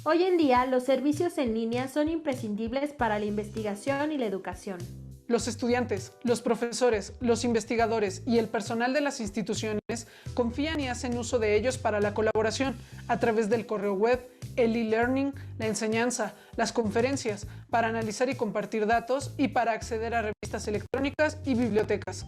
Hoy en día, los servicios en línea son imprescindibles para la investigación y la educación. Los estudiantes, los profesores, los investigadores y el personal de las instituciones confían y hacen uso de ellos para la colaboración a través del correo web, el e-learning, la enseñanza, las conferencias, para analizar y compartir datos y para acceder a revistas electrónicas y bibliotecas.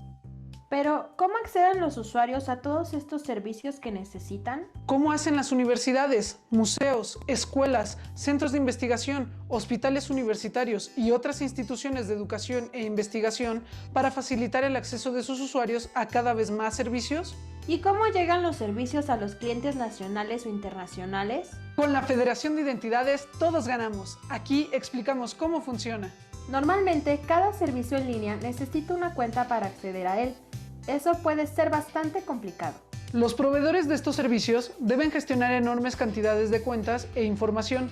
Pero, ¿cómo acceden los usuarios a todos estos servicios que necesitan? ¿Cómo hacen las universidades, museos, escuelas, centros de investigación, hospitales universitarios y otras instituciones de educación e investigación para facilitar el acceso de sus usuarios a cada vez más servicios? ¿Y cómo llegan los servicios a los clientes nacionales o internacionales? Con la Federación de Identidades todos ganamos. Aquí explicamos cómo funciona. Normalmente, cada servicio en línea necesita una cuenta para acceder a él. Eso puede ser bastante complicado. Los proveedores de estos servicios deben gestionar enormes cantidades de cuentas e información.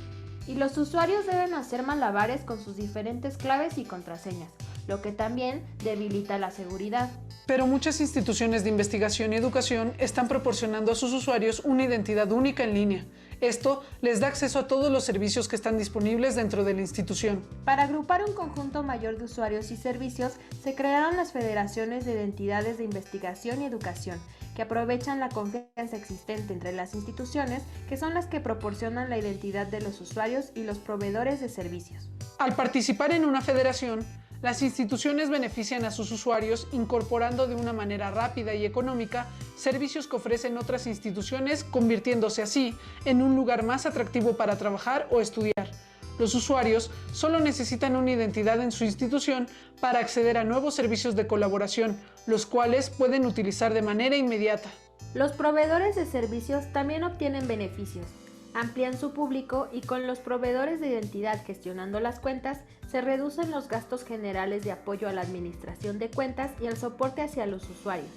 Y los usuarios deben hacer malabares con sus diferentes claves y contraseñas, lo que también debilita la seguridad. Pero muchas instituciones de investigación y educación están proporcionando a sus usuarios una identidad única en línea. Esto les da acceso a todos los servicios que están disponibles dentro de la institución. Para agrupar un conjunto mayor de usuarios y servicios, se crearon las federaciones de identidades de investigación y educación, que aprovechan la confianza existente entre las instituciones, que son las que proporcionan la identidad de los usuarios y los proveedores de servicios. Al participar en una federación, las instituciones benefician a sus usuarios incorporando de una manera rápida y económica servicios que ofrecen otras instituciones, convirtiéndose así en un lugar más atractivo para trabajar o estudiar. Los usuarios solo necesitan una identidad en su institución para acceder a nuevos servicios de colaboración, los cuales pueden utilizar de manera inmediata. Los proveedores de servicios también obtienen beneficios. Amplían su público y con los proveedores de identidad gestionando las cuentas, se reducen los gastos generales de apoyo a la administración de cuentas y al soporte hacia los usuarios.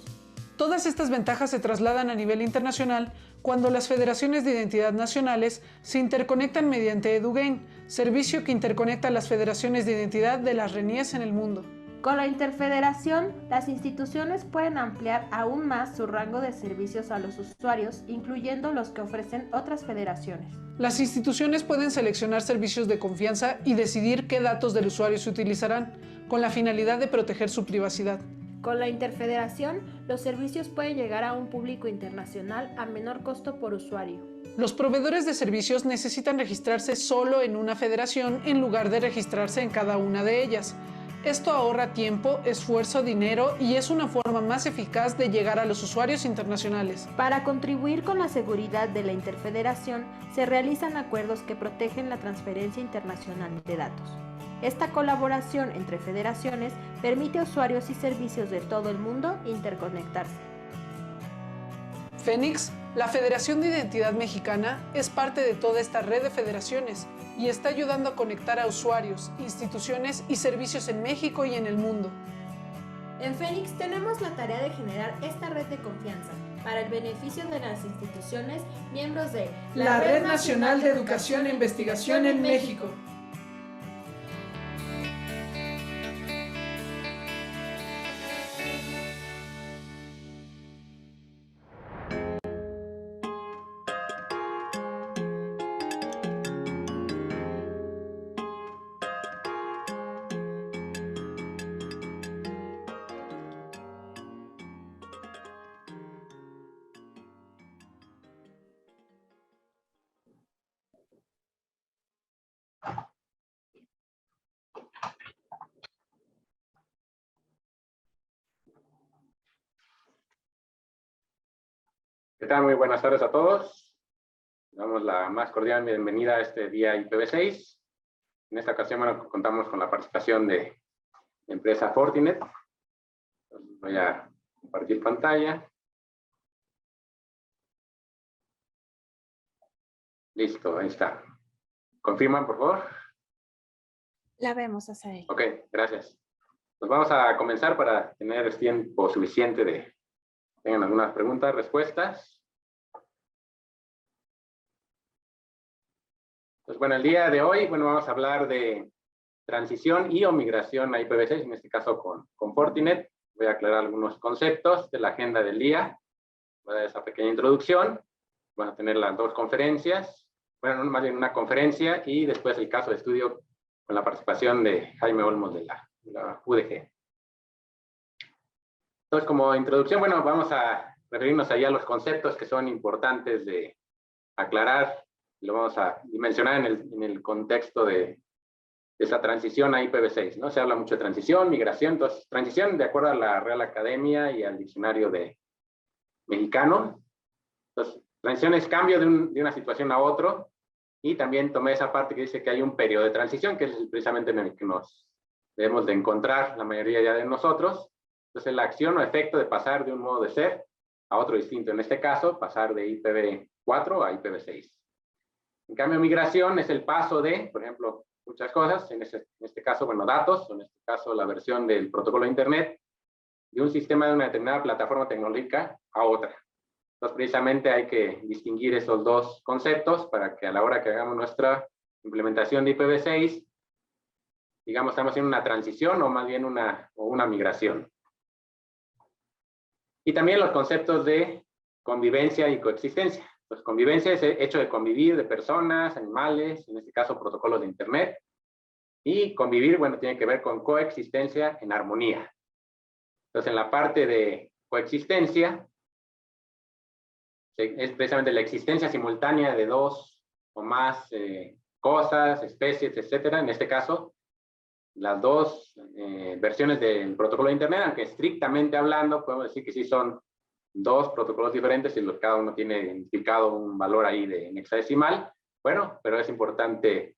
Todas estas ventajas se trasladan a nivel internacional cuando las federaciones de identidad nacionales se interconectan mediante EduGain, servicio que interconecta las federaciones de identidad de las RENIES en el mundo. Con la interfederación, las instituciones pueden ampliar aún más su rango de servicios a los usuarios, incluyendo los que ofrecen otras federaciones. Las instituciones pueden seleccionar servicios de confianza y decidir qué datos del usuario se utilizarán, con la finalidad de proteger su privacidad. Con la interfederación, los servicios pueden llegar a un público internacional a menor costo por usuario. Los proveedores de servicios necesitan registrarse solo en una federación en lugar de registrarse en cada una de ellas. Esto ahorra tiempo, esfuerzo, dinero y es una forma más eficaz de llegar a los usuarios internacionales. Para contribuir con la seguridad de la interfederación, se realizan acuerdos que protegen la transferencia internacional de datos. Esta colaboración entre federaciones permite a usuarios y servicios de todo el mundo interconectarse. Fénix, la Federación de Identidad Mexicana, es parte de toda esta red de federaciones y está ayudando a conectar a usuarios, instituciones y servicios en México y en el mundo. En Fénix tenemos la tarea de generar esta red de confianza para el beneficio de las instituciones miembros de la Red Nacional de Educación e Investigación en México. ¿Qué tal? Muy buenas tardes a todos. Damos la más cordial bienvenida a este día IPv6. En esta ocasión, bueno, contamos con la participación de la empresa Fortinet. Voy a compartir pantalla. Listo, ahí está. ¿Confirman, por favor? La vemos, Azael. Ok, gracias. Pues vamos a comenzar para tener tiempo suficiente de tengan algunas preguntas, respuestas. Pues bueno, el día de hoy, bueno, vamos a hablar de transición y o migración a IPv6, en este caso con Fortinet. Voy a aclarar algunos conceptos de la agenda del día. Voy a dar esa pequeña introducción. Van a tener las dos conferencias. bueno, más bien una conferencia, y después el caso de estudio con la participación de Jaime Olmos de la UDG. Entonces, como introducción, bueno, vamos a referirnos allá a los conceptos que son importantes de aclarar, y lo vamos a dimensionar en el contexto de esa transición a IPv6, ¿no? Se habla mucho de transición, migración. Entonces, transición de acuerdo a la Real Academia y al diccionario mexicano. Entonces, transición es cambio de una situación a otro, y también tomé esa parte que dice que hay un periodo de transición, que es precisamente en el que nos debemos de encontrar la mayoría ya de nosotros. Entonces, la acción o efecto de pasar de un modo de ser a otro distinto. En este caso, pasar de IPv4 a IPv6. En cambio, migración es el paso de, por ejemplo, muchas cosas, en este caso, bueno, datos, en este caso la versión del protocolo de Internet, de un sistema de una determinada plataforma tecnológica a otra. Entonces, precisamente hay que distinguir esos dos conceptos para que a la hora que hagamos nuestra implementación de IPv6, digamos, estamos haciendo una transición o más bien una migración. Y también los conceptos de convivencia y coexistencia. Pues convivencia es el hecho de convivir de personas, animales, en este caso protocolos de Internet. Y convivir, bueno, tiene que ver con coexistencia en armonía. Entonces, en la parte de coexistencia, es precisamente la existencia simultánea de dos o más cosas, especies, etcétera. En este caso, las dos versiones del protocolo de Internet, aunque estrictamente hablando, podemos decir que sí son dos protocolos diferentes y cada uno tiene identificado un valor ahí en hexadecimal. Bueno, pero es importante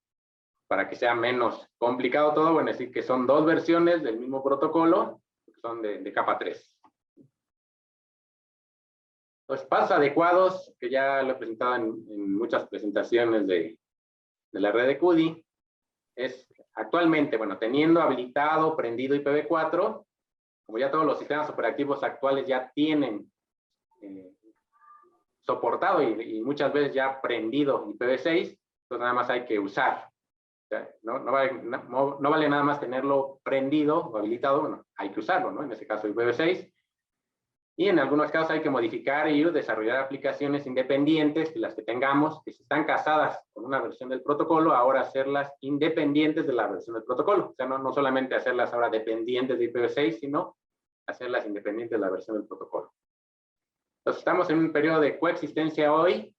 para que sea menos complicado todo, bueno, decir que son dos versiones del mismo protocolo, que son de capa 3. Los pasos adecuados, que ya lo he presentado en muchas presentaciones de la red de CUDI, es actualmente, bueno, teniendo habilitado, prendido IPv4, como ya todos los sistemas operativos actuales ya tienen soportado y muchas veces ya prendido IPv6, entonces nada más hay que usar. O sea, no vale nada más tenerlo prendido o habilitado, bueno, hay que usarlo, ¿no? En este caso IPv6. Y en algunos casos hay que modificar y desarrollar aplicaciones independientes, que las que tengamos, que si están casadas con una versión del protocolo, ahora hacerlas independientes de la versión del protocolo. O sea, no solamente hacerlas ahora dependientes de IPv6, sino hacerlas independientes de la versión del protocolo. Entonces, estamos en un periodo de coexistencia hoy,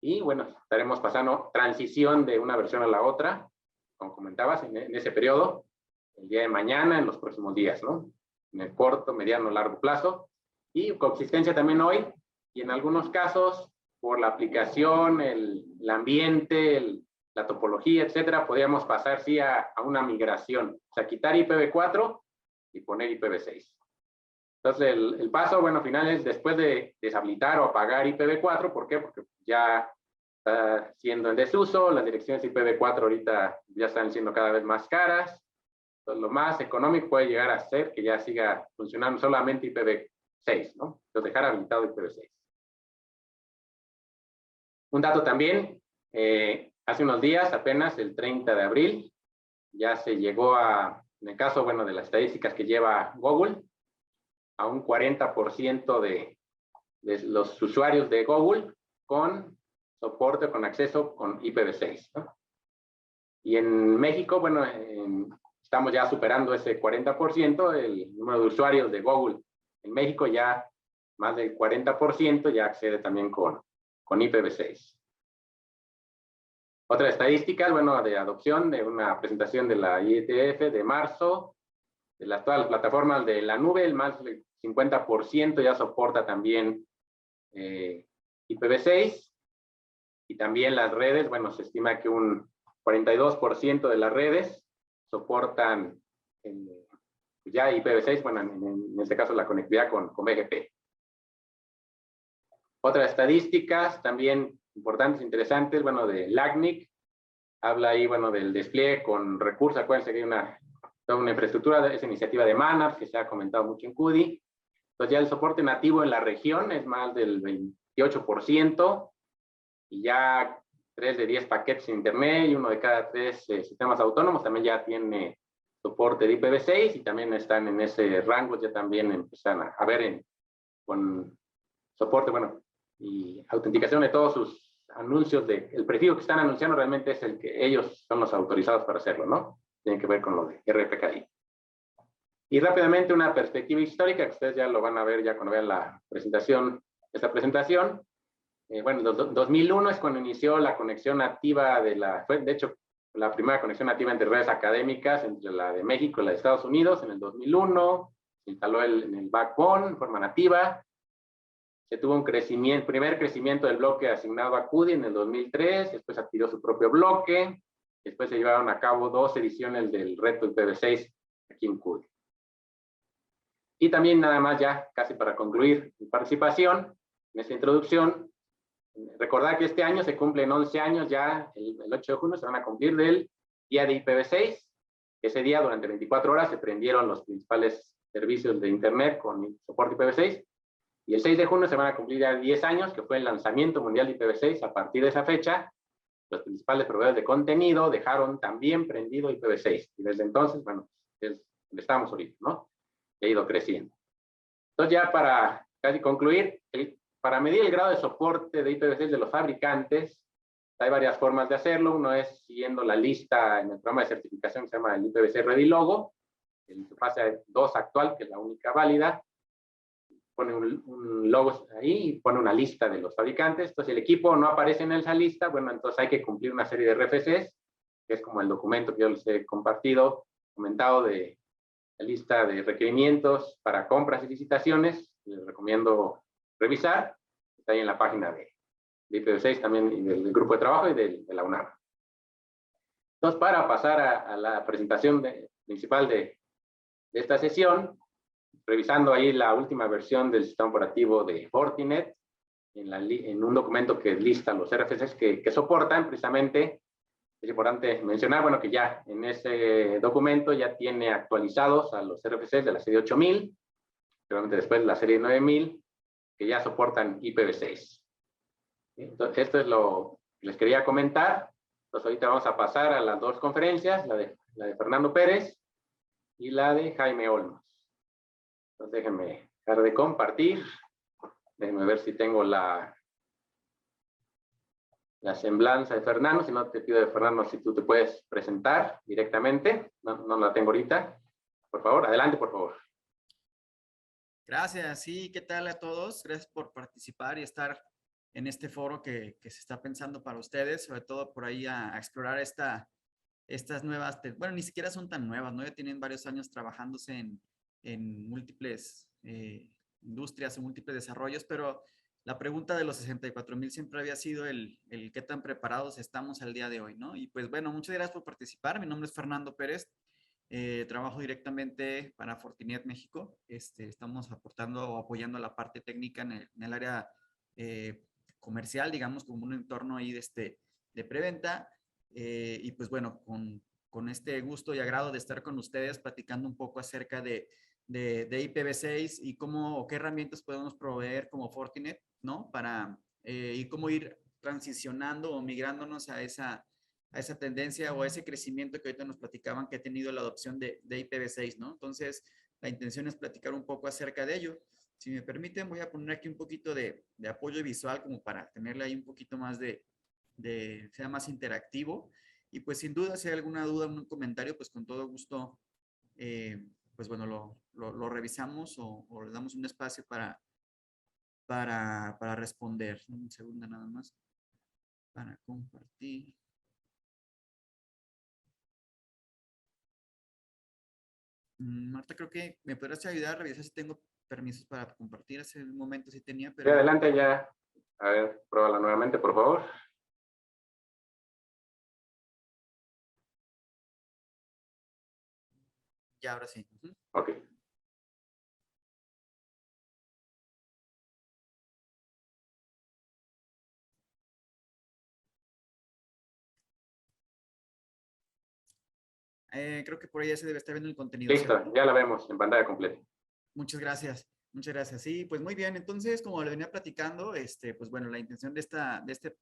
y bueno, estaremos pasando transición de una versión a la otra, como comentabas, en ese periodo, el día de mañana, en los próximos días, ¿no? En el corto, mediano, largo plazo. Y coexistencia también hoy, y en algunos casos, por la aplicación, el ambiente, la topología, etcétera, podríamos pasar sí a una migración, o sea, quitar IPv4 y poner IPv6. Entonces, el paso, bueno, final es después de deshabilitar o apagar IPv4, ¿por qué? Porque ya está siendo en desuso, las direcciones IPv4 ahorita ya están siendo cada vez más caras, entonces lo más económico puede llegar a ser que ya siga funcionando solamente IPv6, ¿no? Entonces, dejar habilitado IPv6. Un dato también, hace unos días, apenas el 30 de abril, ya se llegó en el caso, bueno, de las estadísticas que lleva Google, a un 40% de los usuarios de Google con soporte, con acceso con IPv6, ¿no? Y en México, bueno, estamos ya superando ese 40%, el número de usuarios de Google en México ya más del 40% ya accede también con IPv6. Otra estadística, bueno, de adopción de una presentación de la IETF de marzo, de todas las plataformas de la nube, el más del 50% ya soporta también IPv6, y también las redes, bueno, se estima que un 42% de las redes soportan ya IPv6, bueno, en este caso la conectividad con BGP. Otras estadísticas también importantes, interesantes, bueno, de LACNIC, habla ahí, bueno, del despliegue con recursos. Acuérdense que hay toda una infraestructura de esa iniciativa de MANAP, que se ha comentado mucho en CUDI. Entonces ya el soporte nativo en la región es más del 28%, y ya 3 de 10 paquetes en Internet y 1 de cada 3 sistemas autónomos también ya tiene soporte de IPv6, y también están en ese rango, ya también empiezan a ver con soporte, bueno, y autenticación de todos sus anuncios el prefijo que están anunciando realmente es el que ellos son los autorizados para hacerlo, ¿no? Tienen que ver con lo de RFKI. Y rápidamente una perspectiva histórica, que ustedes ya lo van a ver ya cuando vean la presentación, esta presentación. Bueno, 2001 es cuando inició la conexión nativa fue de hecho la primera conexión nativa entre redes académicas, entre la de México y la de Estados Unidos en el 2001, se instaló en el backbone en forma nativa, se tuvo un primer crecimiento del bloque asignado a CUDI en el 2003, después adquirió su propio bloque, después se llevaron a cabo 2 ediciones del reto IPv6 aquí en CUDI. Y también nada más ya, casi para concluir mi participación en esta introducción, recordar que este año se cumplen 11 años ya, el 8 de junio se van a cumplir del día de IPv6. Ese día, durante 24 horas, se prendieron los principales servicios de Internet con soporte IPv6. Y el 6 de junio se van a cumplir ya 10 años, que fue el lanzamiento mundial de IPv6. A partir de esa fecha, los principales proveedores de contenido dejaron también prendido IPv6. Y desde entonces, bueno, es donde estamos ahorita, ¿no? Ha ido creciendo. Entonces, ya para casi concluir, para medir el grado de soporte de IPv6 de los fabricantes, hay varias formas de hacerlo. Uno es siguiendo la lista en el programa de certificación que se llama el IPv6 Ready Logo, el fase 2 actual, que es la única válida. Pone un logo ahí y pone una lista de los fabricantes. Entonces, si el equipo no aparece en esa lista, bueno, entonces hay que cumplir una serie de RFCs, que es como el documento que yo les he comentado de la lista de requerimientos para compras y licitaciones. Les recomiendo revisar. Está ahí en la página de IPv6 también, y del grupo de trabajo y de la UNAM. Entonces, para pasar a la presentación principal de esta sesión, revisando ahí la última versión del sistema operativo de Fortinet, en un documento que lista los RFCs que soportan, precisamente, es importante mencionar, bueno, que ya en ese documento ya tiene actualizados a los RFCs de la serie 8000, seguramente después de la serie 9000, que ya soportan IPv6. Entonces, esto es lo que les quería comentar. Entonces, ahorita vamos a pasar a las dos conferencias, la de Fernando Pérez y la de Jaime Olmos. Entonces, déjenme dejar de compartir. Déjenme ver si tengo la semblanza de Fernando. Si no, te pido de Fernando si tú te puedes presentar directamente. No la tengo ahorita. Por favor, adelante, por favor. Gracias. Sí, ¿qué tal a todos? Gracias por participar y estar en este foro que se está pensando para ustedes, sobre todo por ahí a explorar estas nuevas, bueno, ni siquiera son tan nuevas, ¿no? Ya tienen varios años trabajándose en múltiples industrias, en múltiples desarrollos, pero la pregunta de los 64,000 siempre había sido el qué tan preparados estamos al día de hoy, ¿no? Y pues bueno, muchas gracias por participar. Mi nombre es Fernando Pérez. Trabajo directamente para Fortinet México. Estamos aportando o apoyando la parte técnica en el área comercial, digamos, como un entorno ahí de preventa. Y pues bueno, con este gusto y agrado de estar con ustedes platicando un poco acerca de IPv6 y qué herramientas podemos proveer como Fortinet, ¿no? Y cómo ir transicionando o migrándonos a esa tendencia o a ese crecimiento que ahorita nos platicaban que ha tenido la adopción de IPv6, ¿no? Entonces, la intención es platicar un poco acerca de ello. Si me permiten, voy a poner aquí un poquito de apoyo visual como para tenerle ahí un poquito más sea más interactivo. Y pues sin duda, si hay alguna duda, un comentario, pues con todo gusto, pues bueno, lo revisamos o le damos un espacio para responder. Un segundo nada más para compartir. Marta, creo que me podrás ayudar a revisar si tengo permisos para compartir. Hace un momento sí tenía, pero... Sí, adelante ya. A ver, pruébala nuevamente, por favor. Ya, ahora sí. Ok. Creo que por ahí ya se debe estar viendo el contenido. Listo, ¿cierto? ya la vemos en pantalla completa. Muchas gracias. Muchas gracias. Sí, pues muy bien. Entonces, como le venía platicando, pues bueno, la intención de este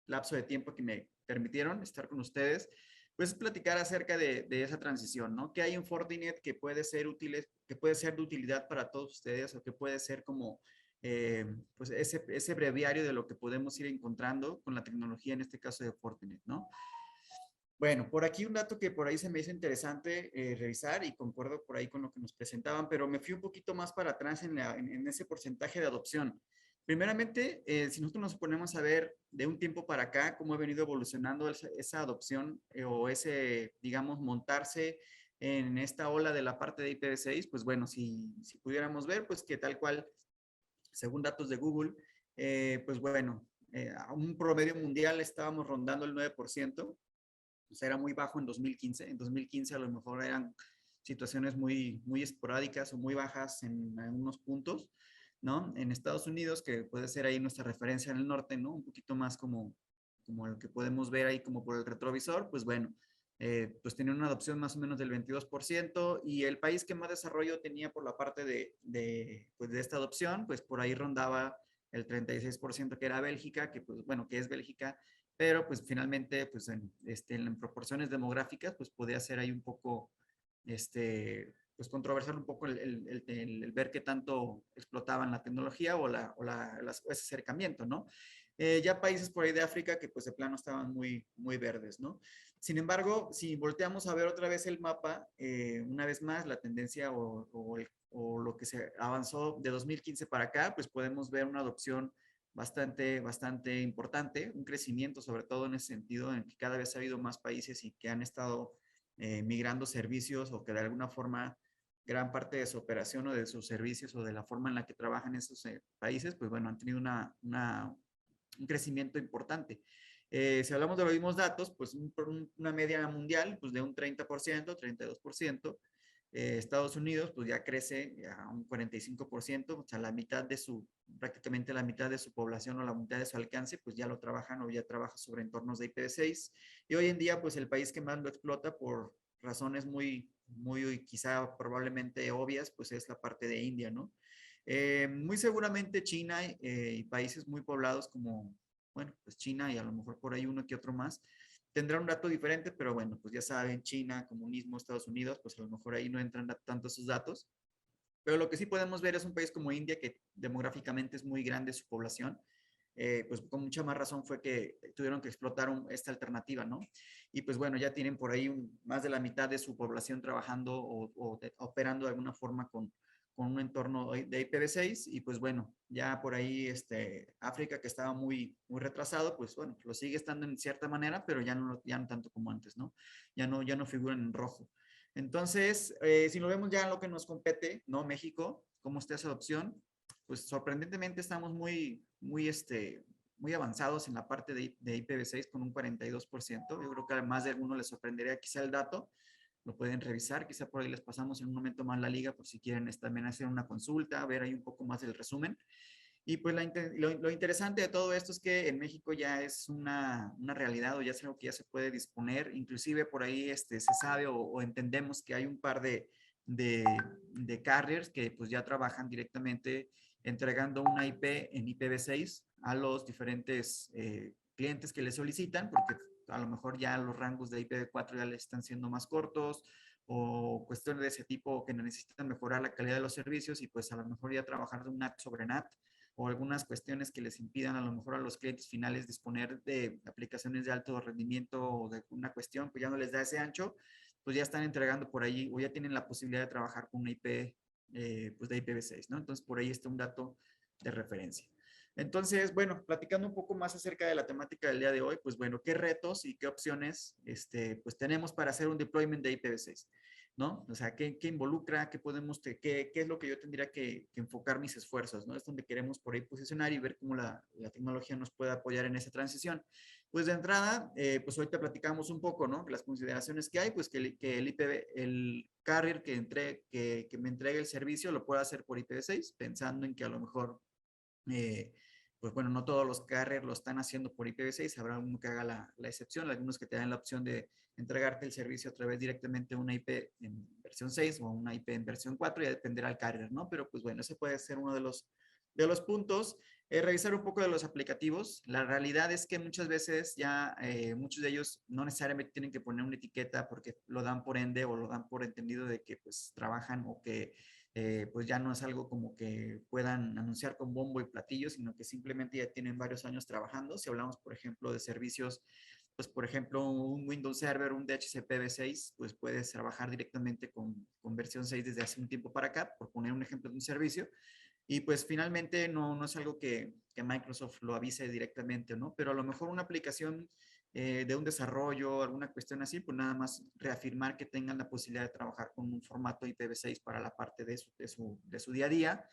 lapso de tiempo que me permitieron estar con ustedes, pues es platicar acerca de esa transición, ¿no? ¿Qué hay en Fortinet que puede ser útil, que puede ser de utilidad para todos ustedes o que puede ser como pues ese breviario de lo que podemos ir encontrando con la tecnología, en este caso de Fortinet, ¿no? Bueno, por aquí un dato que por ahí se me hizo interesante revisar y concuerdo por ahí con lo que nos presentaban, pero me fui un poquito más para atrás en ese porcentaje de adopción. Primeramente, si nosotros nos ponemos a ver de un tiempo para acá cómo ha venido evolucionando esa adopción o ese, digamos, montarse en esta ola de la parte de IPv6, pues bueno, si pudiéramos ver, pues que tal cual, según datos de Google, pues bueno, a un promedio mundial estábamos rondando el 9%, o sea, era muy bajo en 2015. En 2015 a lo mejor eran situaciones muy esporádicas o muy bajas en algunos puntos, ¿no? En Estados Unidos, que puede ser ahí nuestra referencia en el norte, ¿no? Un poquito más como lo que podemos ver ahí como por el retrovisor, pues bueno, pues tenía una adopción más o menos del 22% y el país que más desarrollo tenía por la parte pues de esta adopción, pues por ahí rondaba el 36% que era Bélgica, que pues bueno, que es Bélgica, pero pues finalmente pues en proporciones demográficas pues podía ser ahí un poco pues controversial un poco el ver qué tanto explotaban la tecnología o ese acercamiento, ¿no? Ya países por ahí de África que pues de plano estaban muy verdes, ¿no? Sin embargo, si volteamos a ver otra vez el mapa, una vez más la tendencia o lo que se avanzó de 2015 para acá, pues podemos ver una adopción bastante importante, un crecimiento sobre todo en ese sentido, en que cada vez ha habido más países y que han estado migrando servicios o que de alguna forma gran parte de su operación o de sus servicios o de la forma en la que trabajan esos países, pues bueno, han tenido un crecimiento importante. Si hablamos de los mismos datos, pues una media mundial pues de un 30%, 32%. Estados Unidos pues ya crece a un 45%, o sea, prácticamente la mitad de su población o la mitad de su alcance, pues ya lo trabajan o ya trabaja sobre entornos de IPv6. Y hoy en día, pues el país que más lo explota por razones muy quizá probablemente obvias, pues es la parte de India, ¿no? Muy seguramente China y países muy poblados como, bueno, pues China y a lo mejor por ahí uno que otro más, tendrá un dato diferente, pero bueno, pues ya saben, China, comunismo, Estados Unidos, pues a lo mejor ahí no entran tanto esos datos. Pero lo que sí podemos ver es un país como India, que demográficamente es muy grande su población, pues con mucha más razón fue que tuvieron que explotar esta alternativa, ¿no? Y pues bueno, ya tienen por ahí más de la mitad de su población trabajando o operando de alguna forma con un entorno de IPv6 y pues bueno, ya por ahí África que estaba muy retrasado, pues bueno, lo sigue estando en cierta manera, pero ya no tanto como antes, ¿no? Ya no figuran en rojo. Entonces, si lo vemos ya en lo que nos compete, ¿no? México, ¿cómo está esa adopción? Pues sorprendentemente estamos muy avanzados en la parte de IPv6 con un 42%. Yo creo que a más de alguno les sorprendería quizá el dato. Lo pueden revisar, quizá por ahí les pasamos en un momento más la liga por si quieren también hacer una consulta, ver ahí un poco más del resumen. Y pues lo interesante de todo esto es que en México ya es una realidad o ya es algo que ya se puede disponer. Inclusive por ahí se sabe o entendemos que hay un par de, de carriers que pues ya trabajan directamente entregando una IP en IPv6 a los diferentes clientes que le solicitan, porque a lo mejor ya los rangos de IPv4 ya les están siendo más cortos o cuestiones de ese tipo que necesitan mejorar la calidad de los servicios y pues a lo mejor ya trabajar de un NAT sobre NAT o algunas cuestiones que les impidan a lo mejor a los clientes finales disponer de aplicaciones de alto rendimiento o de una cuestión, pues ya no les da ese ancho, pues ya están entregando por ahí o ya tienen la posibilidad de trabajar con una IP pues de IPv6, ¿no? Entonces por ahí está un dato de referencia. Entonces, bueno, platicando un poco más acerca de la temática del día de hoy, pues bueno, ¿qué retos y qué opciones pues tenemos para hacer un deployment de IPv6? ¿No? O sea, ¿qué involucra? ¿Qué es lo que yo tendría que enfocar mis esfuerzos? ¿No? Es donde queremos por ahí posicionar y ver cómo la tecnología nos puede apoyar en esa transición. Pues de entrada, pues ahorita platicamos un poco, ¿no? Las consideraciones que hay, pues que el carrier que me entregue el servicio lo pueda hacer por IPv6, pensando en que a lo mejor pues bueno, no todos los carriers lo están haciendo por IPv6, habrá uno que haga la excepción, algunos que te dan la opción de entregarte el servicio a través directamente de una IP en versión 6 o una IP en versión 4, ya dependerá del carrier, ¿no? Pero pues bueno, ese puede ser uno de los puntos. Revisar un poco de los aplicativos. La realidad es que muchas veces ya muchos de ellos no necesariamente tienen que poner una etiqueta porque lo dan por ende o lo dan por entendido de que pues trabajan o que pues ya no es algo como que puedan anunciar con bombo y platillo, sino que simplemente ya tienen varios años trabajando. Si hablamos, por ejemplo, de servicios, pues por ejemplo, un Windows Server, un DHCP V6, pues puedes trabajar directamente con versión 6 desde hace un tiempo para acá, por poner un ejemplo de un servicio. Y pues finalmente no es algo que Microsoft lo avise directamente, ¿no? Pero a lo mejor una aplicación de un desarrollo, alguna cuestión así, pues nada más reafirmar que tengan la posibilidad de trabajar con un formato IPv6 para la parte de su día a día.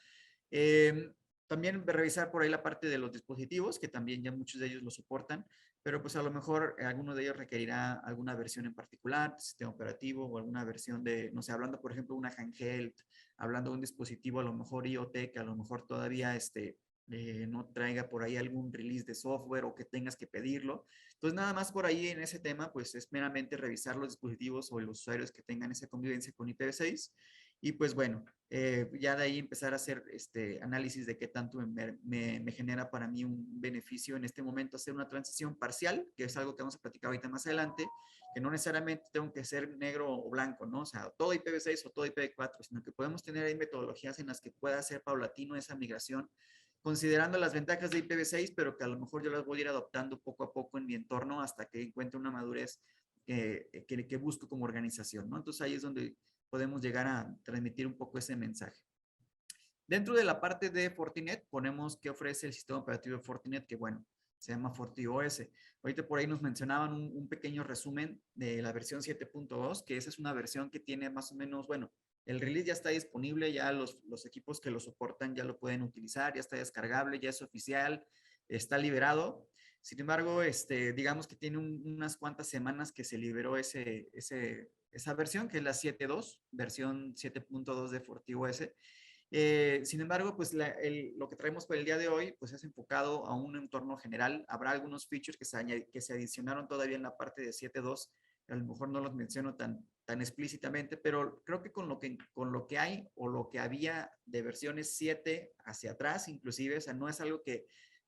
Eh, También revisar por ahí la parte de los dispositivos, que también ya muchos de ellos lo soportan, pero pues a lo mejor alguno de ellos requerirá alguna versión en particular, sistema operativo o alguna versión de, no sé, hablando por ejemplo de una handheld, hablando de un dispositivo a lo mejor IoT, que a lo mejor todavía no traiga por ahí algún release de software o que tengas que pedirlo. Entonces, nada más por ahí en ese tema, pues es meramente revisar los dispositivos o los usuarios que tengan esa convivencia con IPv6 y pues bueno, ya de ahí empezar a hacer análisis de qué tanto me genera para mí un beneficio en este momento hacer una transición parcial, que es algo que vamos a platicar ahorita más adelante, que no necesariamente tengo que ser negro o blanco, ¿no? O sea, todo IPv6 o todo IPv4, sino que podemos tener ahí metodologías en las que pueda ser paulatino esa migración, considerando las ventajas de IPv6, pero que a lo mejor yo las voy a ir adoptando poco a poco en mi entorno hasta que encuentre una madurez que busco como organización, ¿no? Entonces ahí es donde podemos llegar a transmitir un poco ese mensaje. Dentro de la parte de Fortinet, ponemos qué ofrece el sistema operativo de Fortinet, que bueno, se llama FortiOS. Ahorita por ahí nos mencionaban un pequeño resumen de la versión 7.2, que esa es una versión que tiene más o menos, bueno, el release ya está disponible, ya los equipos que lo soportan ya lo pueden utilizar, ya está descargable, ya es oficial, está liberado. Sin embargo, digamos que tiene unas cuantas semanas que se liberó esa versión, que es la 7.2, versión 7.2 de FortiOS. Sin embargo, pues lo que traemos para el día de hoy, pues es enfocado a un entorno general. Habrá algunos features que se adicionaron todavía en la parte de 7.2. A lo mejor no los menciono tan explícitamente, pero creo que con lo que hay o lo que había de versiones 7 hacia atrás, inclusive, o sea, no es algo que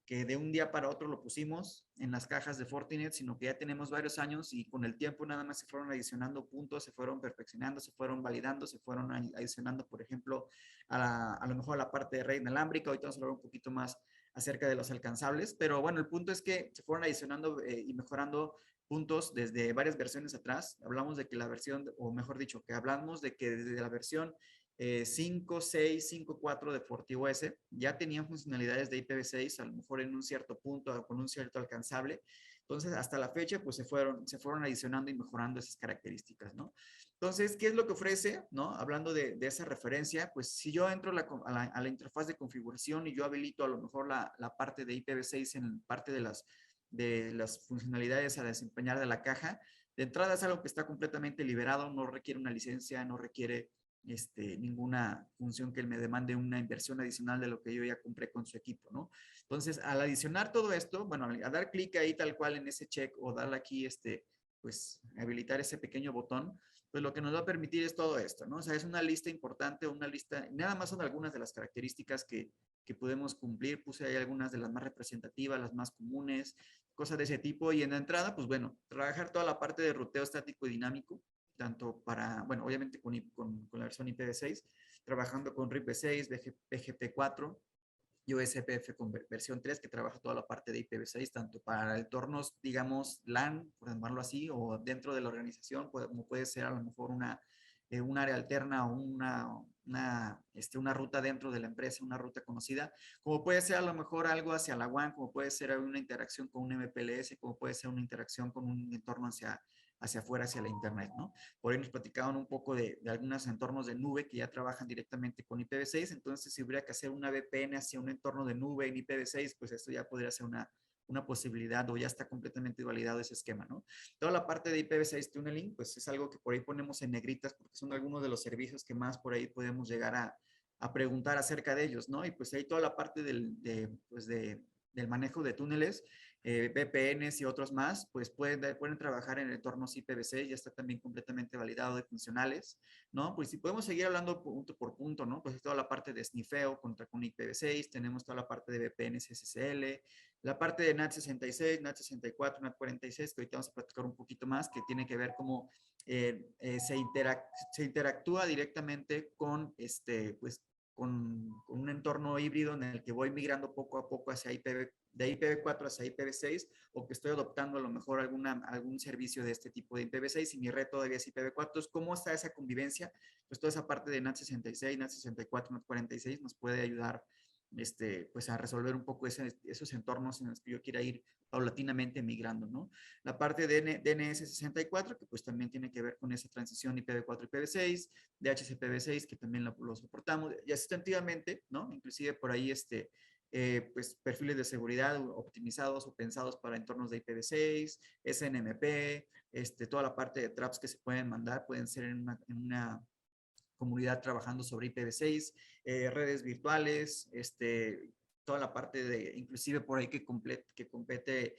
de un día para otro lo pusimos en las cajas de Fortinet, sino que ya tenemos varios años y con el tiempo nada más se fueron adicionando puntos, se fueron perfeccionando, se fueron validando, se fueron adicionando, por ejemplo, a lo mejor a la parte de red inalámbrica. Ahorita vamos a hablar un poquito más acerca de los alcanzables, pero bueno, el punto es que se fueron adicionando y mejorando puntos desde varias versiones atrás. Hablamos de que la versión, o mejor dicho, que hablamos de que desde la versión 5, 6, 5, 4 de FortiOS ya tenían funcionalidades de IPv6, a lo mejor en un cierto punto, con un cierto alcanzable. Entonces, hasta la fecha, pues se fueron adicionando y mejorando esas características, ¿no? Entonces, ¿qué es lo que ofrece? ¿No? Hablando de esa referencia, pues si yo entro a la interfaz de configuración y yo habilito a lo mejor la parte de IPv6 en parte de las funcionalidades a desempeñar de la caja, de entrada es algo que está completamente liberado, no requiere una licencia, no requiere ninguna función que me demande una inversión adicional de lo que yo ya compré con su equipo, ¿no? Entonces, al adicionar todo esto, bueno, a dar clic ahí tal cual en ese check o darle aquí, pues, habilitar ese pequeño botón, pues lo que nos va a permitir es todo esto, ¿no? O sea, es una lista importante, una lista, nada más son algunas de las características que podemos cumplir, puse ahí algunas de las más representativas, las más comunes, cosas de ese tipo, y en la entrada, pues bueno, trabajar toda la parte de ruteo estático y dinámico, tanto para, bueno, obviamente con la versión IPv6, trabajando con RIP6, BGP4 y OSPF con versión 3, que trabaja toda la parte de IPv6, tanto para entornos, digamos, LAN, por llamarlo así, o dentro de la organización, como puede ser a lo mejor un área alterna o una ruta dentro de la empresa, una ruta conocida, como puede ser a lo mejor algo hacia la WAN, como puede ser una interacción con un MPLS, como puede ser una interacción con un entorno hacia afuera, hacia la internet, ¿no? Por ahí nos platicaban un poco de algunos entornos de nube que ya trabajan directamente con IPv6, entonces si hubiera que hacer una VPN hacia un entorno de nube en IPv6, pues esto ya podría ser una posibilidad o ya está completamente validado ese esquema, ¿no? Toda la parte de IPv6 tunneling, pues es algo que por ahí ponemos en negritas porque son algunos de los servicios que más por ahí podemos llegar a preguntar acerca de ellos, ¿no? Y pues ahí toda la parte del manejo de túneles, VPNs y otros más, pues pueden trabajar en entornos IPv6, ya está también completamente validado de funcionales, ¿no? Pues si podemos seguir hablando punto por punto, ¿no? Pues toda la parte de snifeo con IPv6, tenemos toda la parte de VPNs SSL, la parte de NAT66, NAT64, NAT46, que ahorita vamos a platicar un poquito más, que tiene que ver cómo se interactúa directamente con pues, con un entorno híbrido en el que voy migrando poco a poco hacia de IPv4 hacia IPv6, o que estoy adoptando a lo mejor algún servicio de este tipo de IPv6 y mi red todavía es IPv4. Entonces, ¿cómo está esa convivencia? Pues toda esa parte de NAT66, NAT64, NAT46 nos puede ayudar pues a resolver un poco esos entornos en los que yo quiera ir paulatinamente migrando, ¿no? La parte de DNS64, que pues también tiene que ver con esa transición IPv4 IPv6, DHCPV6, que también lo soportamos, y asistentivamente, ¿no? Inclusive por ahí, pues perfiles de seguridad optimizados o pensados para entornos de IPv6, SNMP, toda la parte de traps que se pueden mandar, pueden ser en una comunidad trabajando sobre IPv6, redes virtuales, toda la parte de, inclusive por ahí que compete,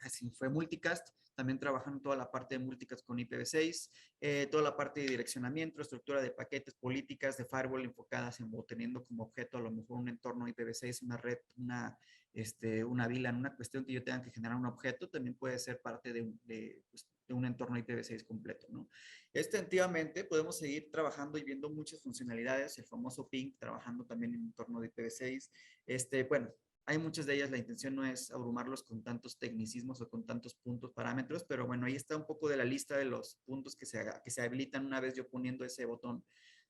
así fue multicast, también trabajando toda la parte de multicast con IPv6, toda la parte de direccionamiento, estructura de paquetes, políticas de firewall enfocadas en o teniendo como objeto a lo mejor un entorno IPv6, una red, una VLAN, una cuestión que yo tenga que generar un objeto, también puede ser parte pues, de un entorno IPv6 completo, ¿no? Extensivamente podemos seguir trabajando y viendo muchas funcionalidades, el famoso ping, trabajando también en un entorno de IPv6. Bueno, hay muchas de ellas, la intención no es abrumarlos con tantos tecnicismos o con tantos puntos, parámetros, pero bueno, ahí está un poco de la lista de los puntos que se habilitan una vez yo poniendo ese botón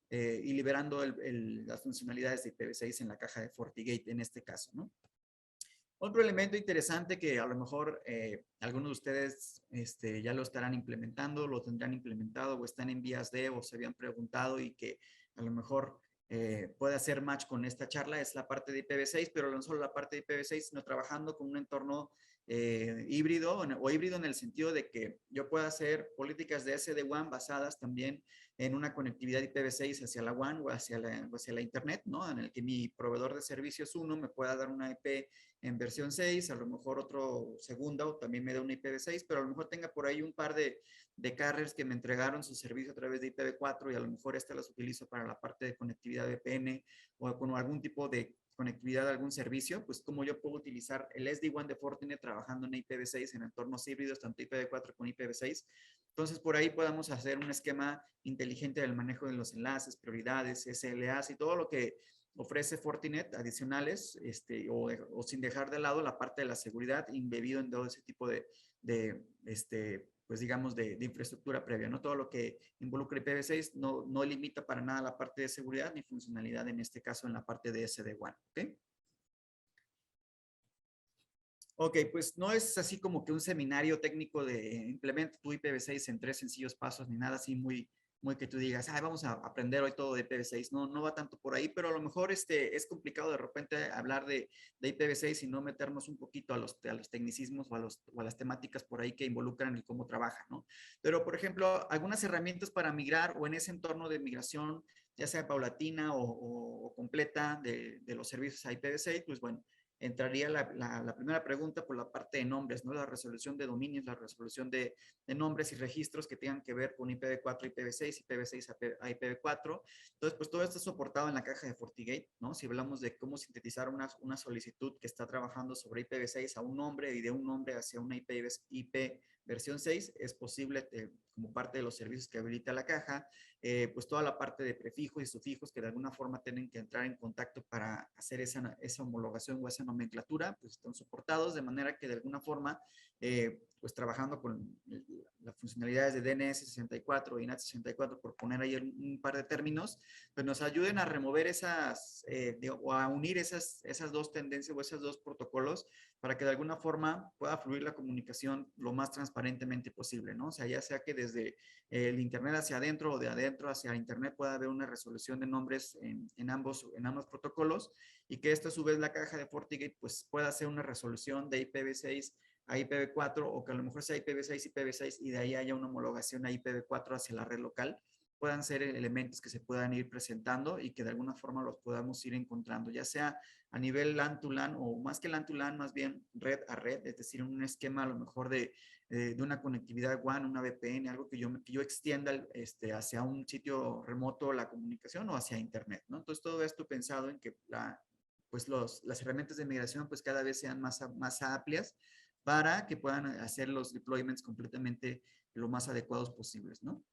y liberando las funcionalidades de IPv6 en la caja de FortiGate en este caso, ¿no? Otro elemento interesante que a lo mejor algunos de ustedes ya lo estarán implementando, lo tendrán implementado o están en vías de o se habían preguntado y que a lo mejor puede hacer match con esta charla es la parte de IPv6, pero no solo la parte de IPv6, sino trabajando con un entorno híbrido o híbrido en el sentido de que yo pueda hacer políticas de SD-WAN basadas también en una conectividad IPv6 hacia la WAN o hacia la Internet, ¿no? En el que mi proveedor de servicios 1 me pueda dar una IP en versión 6, a lo mejor otro segunda o también me da una IPv6, pero a lo mejor tenga por ahí un par de carriers que me entregaron su servicio a través de IPv4 y a lo mejor las utilizo para la parte de conectividad VPN o con algún tipo de conectividad a algún servicio, pues como yo puedo utilizar el SD-WAN de Fortinet trabajando en IPv6 en entornos híbridos, tanto IPv4 como IPv6. Entonces, por ahí podamos hacer un esquema inteligente del manejo de los enlaces, prioridades, SLAs y todo lo que ofrece Fortinet adicionales, o sin dejar de lado la parte de la seguridad embebido en todo ese tipo de pues digamos, de infraestructura previa, ¿no? Todo lo que involucra IPv6 no limita para nada la parte de seguridad ni funcionalidad, en este caso en la parte de SD-WAN, ¿ok? Ok, pues no es así como que un seminario técnico de implementa tu IPv6 en 3 sencillos pasos, ni nada así muy que tú digas, vamos a aprender hoy todo de IPv6. No va tanto por ahí, pero a lo mejor es complicado de repente hablar de IPv6 y no meternos un poquito a los tecnicismos o a las temáticas por ahí que involucran el cómo trabaja, ¿no? Pero, por ejemplo, algunas herramientas para migrar o en ese entorno de migración, ya sea paulatina o completa de los servicios a IPv6, pues bueno, entraría la primera pregunta por la parte de nombres, ¿no? La resolución de dominios, la resolución de nombres y registros que tengan que ver con IPv4, IPv6, IPv6 a IPv4. Entonces, pues todo esto es soportado en la caja de FortiGate, ¿no? Si hablamos de cómo sintetizar una solicitud que está trabajando sobre IPv6 a un nombre y de un nombre hacia una IP versión 6, es posible como parte de los servicios que habilita la caja, pues toda la parte de prefijos y sufijos que de alguna forma tienen que entrar en contacto para hacer esa homologación o esa nomenclatura, pues están soportados de manera que de alguna forma, pues trabajando con las funcionalidades de DNS64 y NAT64, por poner ahí un par de términos, pues nos ayuden a remover o a unir esas dos tendencias o esos dos protocolos para que de alguna forma pueda fluir la comunicación lo más transparentemente posible, ¿no? O sea, ya sea que desde el Internet hacia adentro o de adentro hacia Internet pueda haber una resolución de nombres en ambos protocolos y que esta a su vez la caja de FortiGate pues pueda hacer una resolución de IPv6 a IPv4 o que a lo mejor sea IPv6 y de ahí haya una homologación a IPv4 hacia la red local puedan ser elementos que se puedan ir presentando y que de alguna forma los podamos ir encontrando, ya sea a nivel LAN to LAN o más que LAN to LAN, más bien red a red, es decir, un esquema a lo mejor de una conectividad WAN, una VPN, algo que yo extienda hacia un sitio remoto la comunicación o hacia Internet, ¿no? Entonces, todo esto pensado en que pues las herramientas de migración pues cada vez sean más amplias para que puedan hacer los deployments completamente lo más adecuados posibles, ¿no?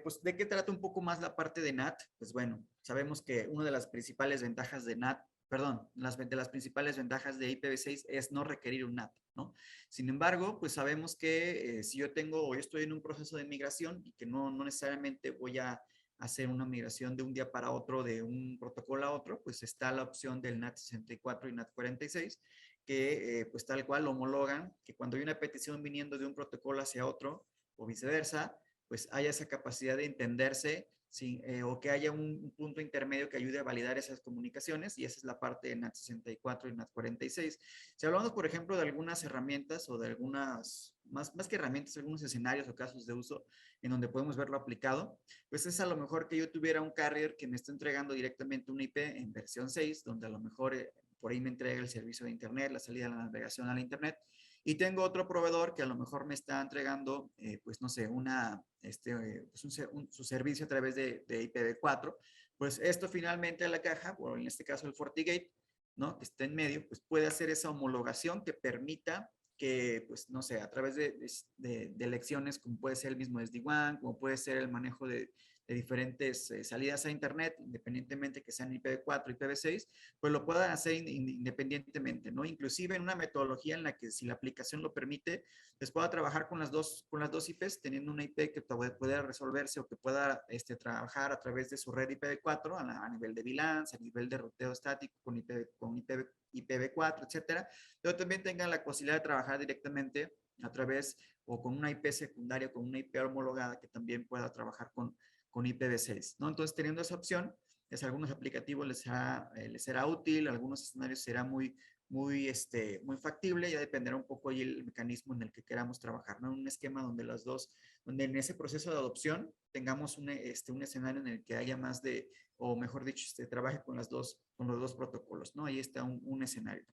Pues, ¿de qué trata un poco más la parte de NAT? Pues bueno, sabemos que una de las principales ventajas de NAT, perdón, de las principales ventajas de IPv6 es no requerir un NAT, ¿no? Sin embargo, pues sabemos que si yo tengo o yo estoy en un proceso de migración y que no necesariamente voy a hacer una migración de un día para otro de un protocolo a otro, pues está la opción del NAT 64 y NAT 46, que pues tal cual homologan que cuando hay una petición viniendo de un protocolo hacia otro o viceversa, pues haya esa capacidad de entenderse o que haya un punto intermedio que ayude a validar esas comunicaciones, y esa es la parte de NAT 64 y NAT 46. Si hablamos, por ejemplo, de algunas herramientas o de algunas, más que herramientas, algunos escenarios o casos de uso en donde podemos verlo aplicado, pues es a lo mejor que yo tuviera un carrier que me está entregando directamente una IP en versión 6, donde a lo mejor por ahí me entrega el servicio de Internet, la salida de la navegación a la Internet, y tengo otro proveedor que a lo mejor me está entregando, pues no sé, su servicio a través de IPv4. Pues esto finalmente a la caja, o en este caso el FortiGate, ¿no? Que está en medio, pues puede hacer esa homologación que permita que, pues no sé, a través de elecciones como puede ser el mismo SD-WAN, como puede ser el manejo de diferentes salidas a Internet, independientemente que sean IPv4, IPv6, pues lo puedan hacer independientemente, ¿no? Inclusive en una metodología en la que si la aplicación lo permite, pues pueda trabajar con las dos IPs, teniendo una IP que pueda resolverse o que pueda trabajar a través de su red IPv4 a nivel de VLANs, a nivel de ruteo estático con IPv4, etcétera, pero también tengan la posibilidad de trabajar directamente a través o con una IP secundaria, con una IP homologada que también pueda trabajar con IPv6, ¿no? Entonces, teniendo esa opción, pues a algunos aplicativos les será útil, a algunos escenarios será muy factible, ya dependerá un poco ahí el mecanismo en el que queramos trabajar, ¿no? Un esquema donde donde en ese proceso de adopción tengamos un escenario en el que haya más o mejor dicho, trabaje con los dos protocolos, ¿no? Ahí está un escenario.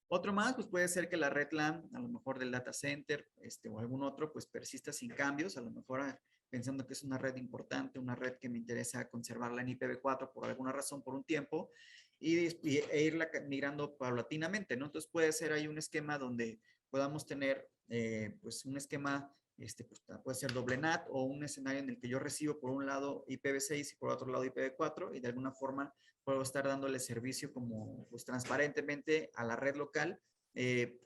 Otro más, pues puede ser que la red LAN, a lo mejor del data center, o algún otro, pues persista sin cambios, a lo mejor pensando que es una red importante, una red que me interesa conservarla en IPv4 por alguna razón, por un tiempo, e irla migrando paulatinamente, ¿no? Entonces puede ser ahí un esquema donde podamos tener, pues un esquema, pues, puede ser doble NAT o un escenario en el que yo recibo por un lado IPv6 y por otro lado IPv4, y de alguna forma puedo estar dándole servicio como pues transparentemente a la red local,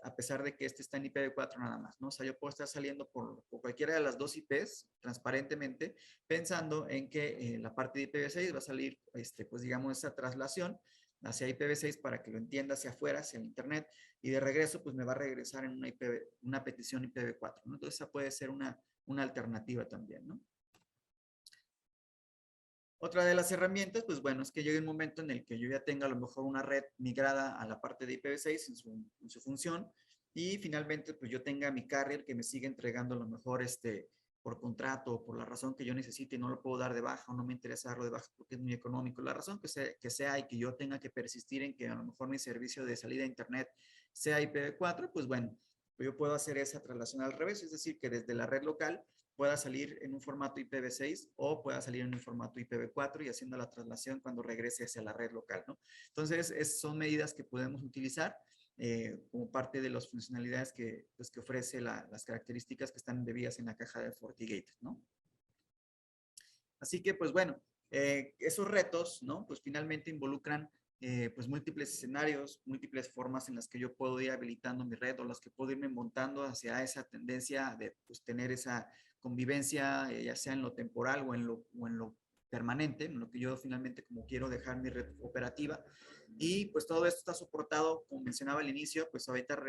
a pesar de que está en IPv4 nada más, ¿no? O sea, yo puedo estar saliendo por cualquiera de las dos IPs transparentemente, pensando en que la parte de IPv6 va a salir, pues digamos, esa traslación hacia IPv6 para que lo entienda hacia afuera, hacia el Internet, y de regreso, pues me va a regresar en una petición IPv4, ¿no? Entonces, esa puede ser una alternativa también, ¿no? Otra de las herramientas, pues bueno, es que llegue un momento en el que yo ya tenga a lo mejor una red migrada a la parte de IPv6 en su función, y finalmente pues yo tenga mi carrier que me sigue entregando a lo mejor por contrato o por la razón que yo necesite y no lo puedo dar de baja o no me interesa darlo de baja porque es muy económico. La razón que sea y que yo tenga que persistir en que a lo mejor mi servicio de salida a Internet sea IPv4, pues bueno, yo puedo hacer esa traslación al revés, es decir, que desde la red local pueda salir en un formato IPv6 o pueda salir en un formato IPv4 y haciendo la traslación cuando regrese hacia la red local, ¿no? Entonces, son medidas que podemos utilizar como parte de las funcionalidades pues, que ofrece las características que están debidas en la caja de FortiGate, ¿no? Así que, pues bueno, esos retos, ¿no? Pues finalmente involucran pues múltiples escenarios, múltiples formas en las que yo puedo ir habilitando mi red o las que puedo irme montando hacia esa tendencia de pues, tener esa convivencia, ya sea en lo temporal o en lo permanente, en lo que yo finalmente como quiero dejar mi red operativa. Y pues todo esto está soportado, como mencionaba al inicio, pues ahorita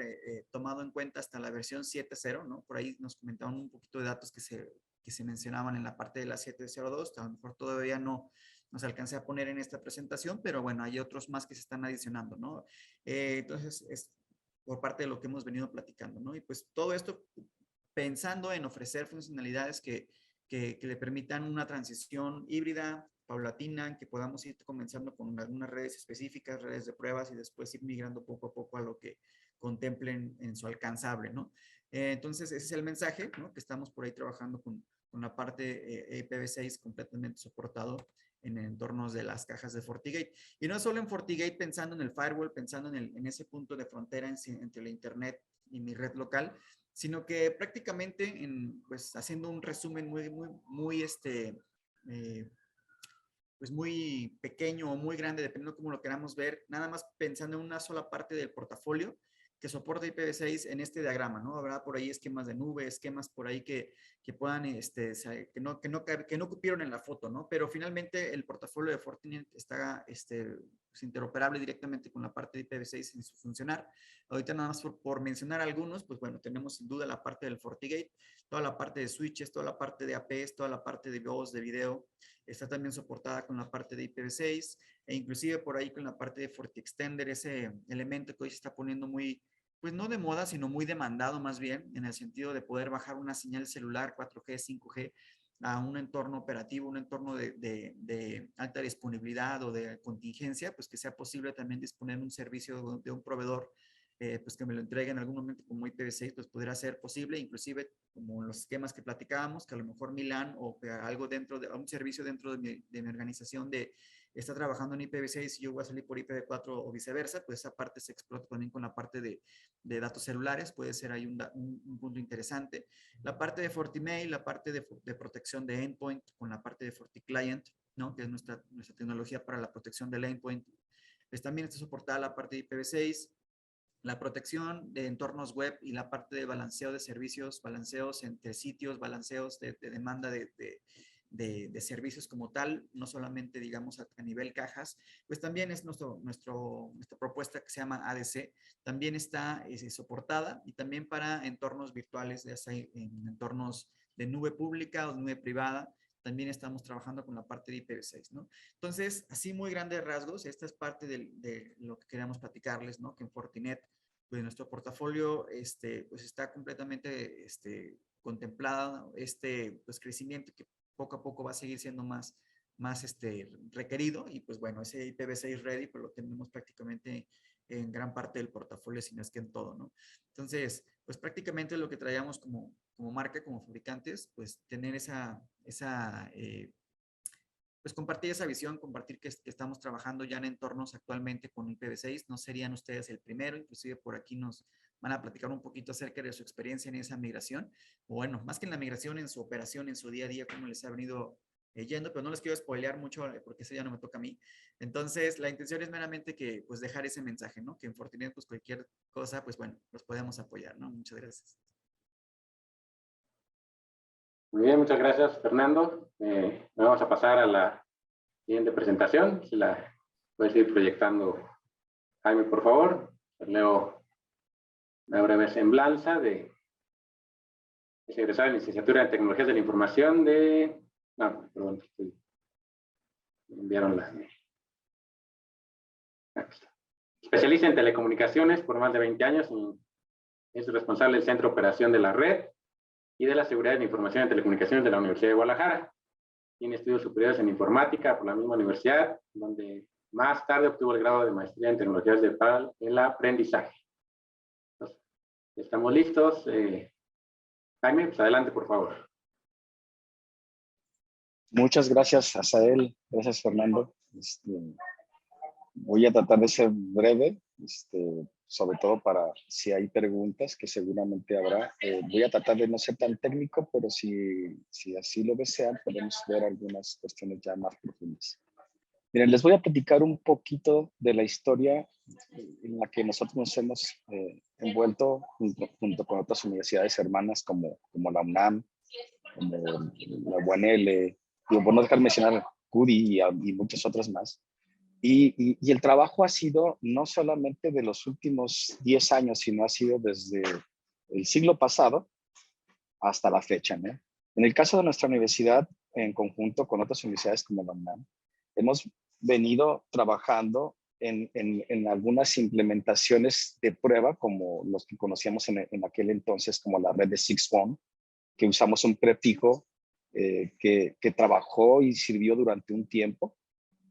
tomado en cuenta hasta la versión 7.0, ¿no? Por ahí nos comentaban un poquito de datos que se mencionaban en la parte de la 7.02, a lo mejor todavía no nos alcancé a poner en esta presentación, pero bueno, hay otros más que se están adicionando, ¿no? Entonces, es por parte de lo que hemos venido platicando, ¿no? Y pues todo esto pensando en ofrecer funcionalidades que que le permitan una transición híbrida, paulatina, que podamos ir comenzando con algunas redes específicas, redes de pruebas y después ir migrando poco a poco a lo que contemplen en su alcanzable, ¿no? Entonces, ese es el mensaje, ¿no? Que estamos por ahí trabajando con la parte IPv6 completamente soportado en entornos de las cajas de FortiGate. Y no solo en FortiGate pensando en el firewall, pensando en ese punto de frontera entre la internet y mi red local, sino que prácticamente pues haciendo un resumen muy pues muy pequeño o muy grande, dependiendo de cómo lo queramos ver, nada más pensando en una sola parte del portafolio que soporta IPv6 en este diagrama, ¿no? Habrá por ahí esquemas de nube, esquemas por ahí que puedan, que no cupieron en la foto, ¿no? Pero finalmente el portafolio de Fortinet está pues, interoperable directamente con la parte de IPv6 en su funcionar. Ahorita nada más por mencionar algunos, pues bueno, tenemos sin duda la parte del FortiGate, toda la parte de switches, toda la parte de APs, toda la parte de voz, de video, está también soportada con la parte de IPv6 e inclusive por ahí con la parte de FortiExtender, ese elemento que hoy se está poniendo muy, pues no de moda, sino muy demandado más bien, en el sentido de poder bajar una señal celular 4G, 5G a un entorno operativo, un entorno de alta disponibilidad o de contingencia, pues que sea posible también disponer de un servicio de un proveedor pues que me lo entregue en algún momento como IPv6, pues podría ser posible, inclusive como los esquemas que platicábamos, que a lo mejor Milan o que algo dentro de un servicio dentro de mi organización está trabajando en IPv6 y yo voy a salir por IPv4 o viceversa, pues esa parte se explota también con la parte de datos celulares, puede ser ahí un punto interesante. La parte de FortiMail, la parte de protección de endpoint con la parte de FortiClient, ¿no? Que es nuestra tecnología para la protección del endpoint, pues también está soportada la parte de IPv6, la protección de entornos web y la parte de balanceo de servicios, balanceos entre sitios, balanceos de demanda de servicios como tal, no solamente, digamos, a nivel cajas, pues también es nuestra propuesta que se llama ADC, también está soportada y también para entornos virtuales, ya sea en entornos de nube pública o de nube privada, también estamos trabajando con la parte de IPv6, ¿no? Entonces, así muy grandes rasgos, esta es parte de lo que queríamos platicarles, ¿no? Que en Fortinet, pues nuestro portafolio, pues está completamente, contemplado, pues crecimiento que poco a poco va a seguir siendo más requerido y pues bueno, ese IPv6 ready, pues lo tenemos prácticamente en gran parte del portafolio, si no es que en todo, ¿no? Entonces, pues prácticamente lo que traíamos como marca, como fabricantes, pues tener pues compartir esa visión, compartir que estamos trabajando ya en entornos actualmente con IPv6, no serían ustedes el primero, inclusive por aquí nos van a platicar un poquito acerca de su experiencia en esa migración, o bueno, más que en la migración, en su operación, en su día a día, cómo les ha venido yendo, pero no les quiero spoilear mucho porque eso ya no me toca a mí. Entonces, la intención es meramente que, pues, dejar ese mensaje, ¿no? Que en Fortinet, pues, cualquier cosa, pues, bueno, los podemos apoyar, ¿no? Muchas gracias. Muy bien, muchas gracias, Fernando. Vamos a pasar a la siguiente presentación. Si la puedes ir proyectando, Jaime, por favor. Leo una breve semblanza de es egresado en licenciatura en Tecnologías de la Información de... No, perdón, me enviaron la... Especialista en telecomunicaciones por más de 20 años y es responsable del Centro de Operación de la Red y de la Seguridad de la Información y Telecomunicaciones de la Universidad de Guadalajara. Tiene estudios superiores en informática por la misma universidad, donde más tarde obtuvo el grado de maestría en tecnologías de el aprendizaje. Entonces, estamos listos. Jaime, pues adelante, por favor. Muchas gracias, Asael. Gracias, Fernando. Voy a tratar de ser breve, sobre todo para si hay preguntas, que seguramente habrá. Voy a tratar de no ser tan técnico, pero si así lo desean, podemos ver algunas cuestiones ya más profundas. Miren, les voy a platicar un poquito de la historia en la que nosotros nos hemos envuelto junto con otras universidades hermanas como la UNAM, como la UNL, por no dejar de mencionar CUDI y muchas otras más. Y el trabajo ha sido no solamente de los últimos 10 años, sino ha sido desde el siglo pasado hasta la fecha, ¿no? En el caso de nuestra universidad, en conjunto con otras universidades como la UNAM, hemos venido trabajando en algunas implementaciones de prueba, como los que conocíamos en aquel entonces como la red de 6FON, que usamos un prefijo que trabajó y sirvió durante un tiempo.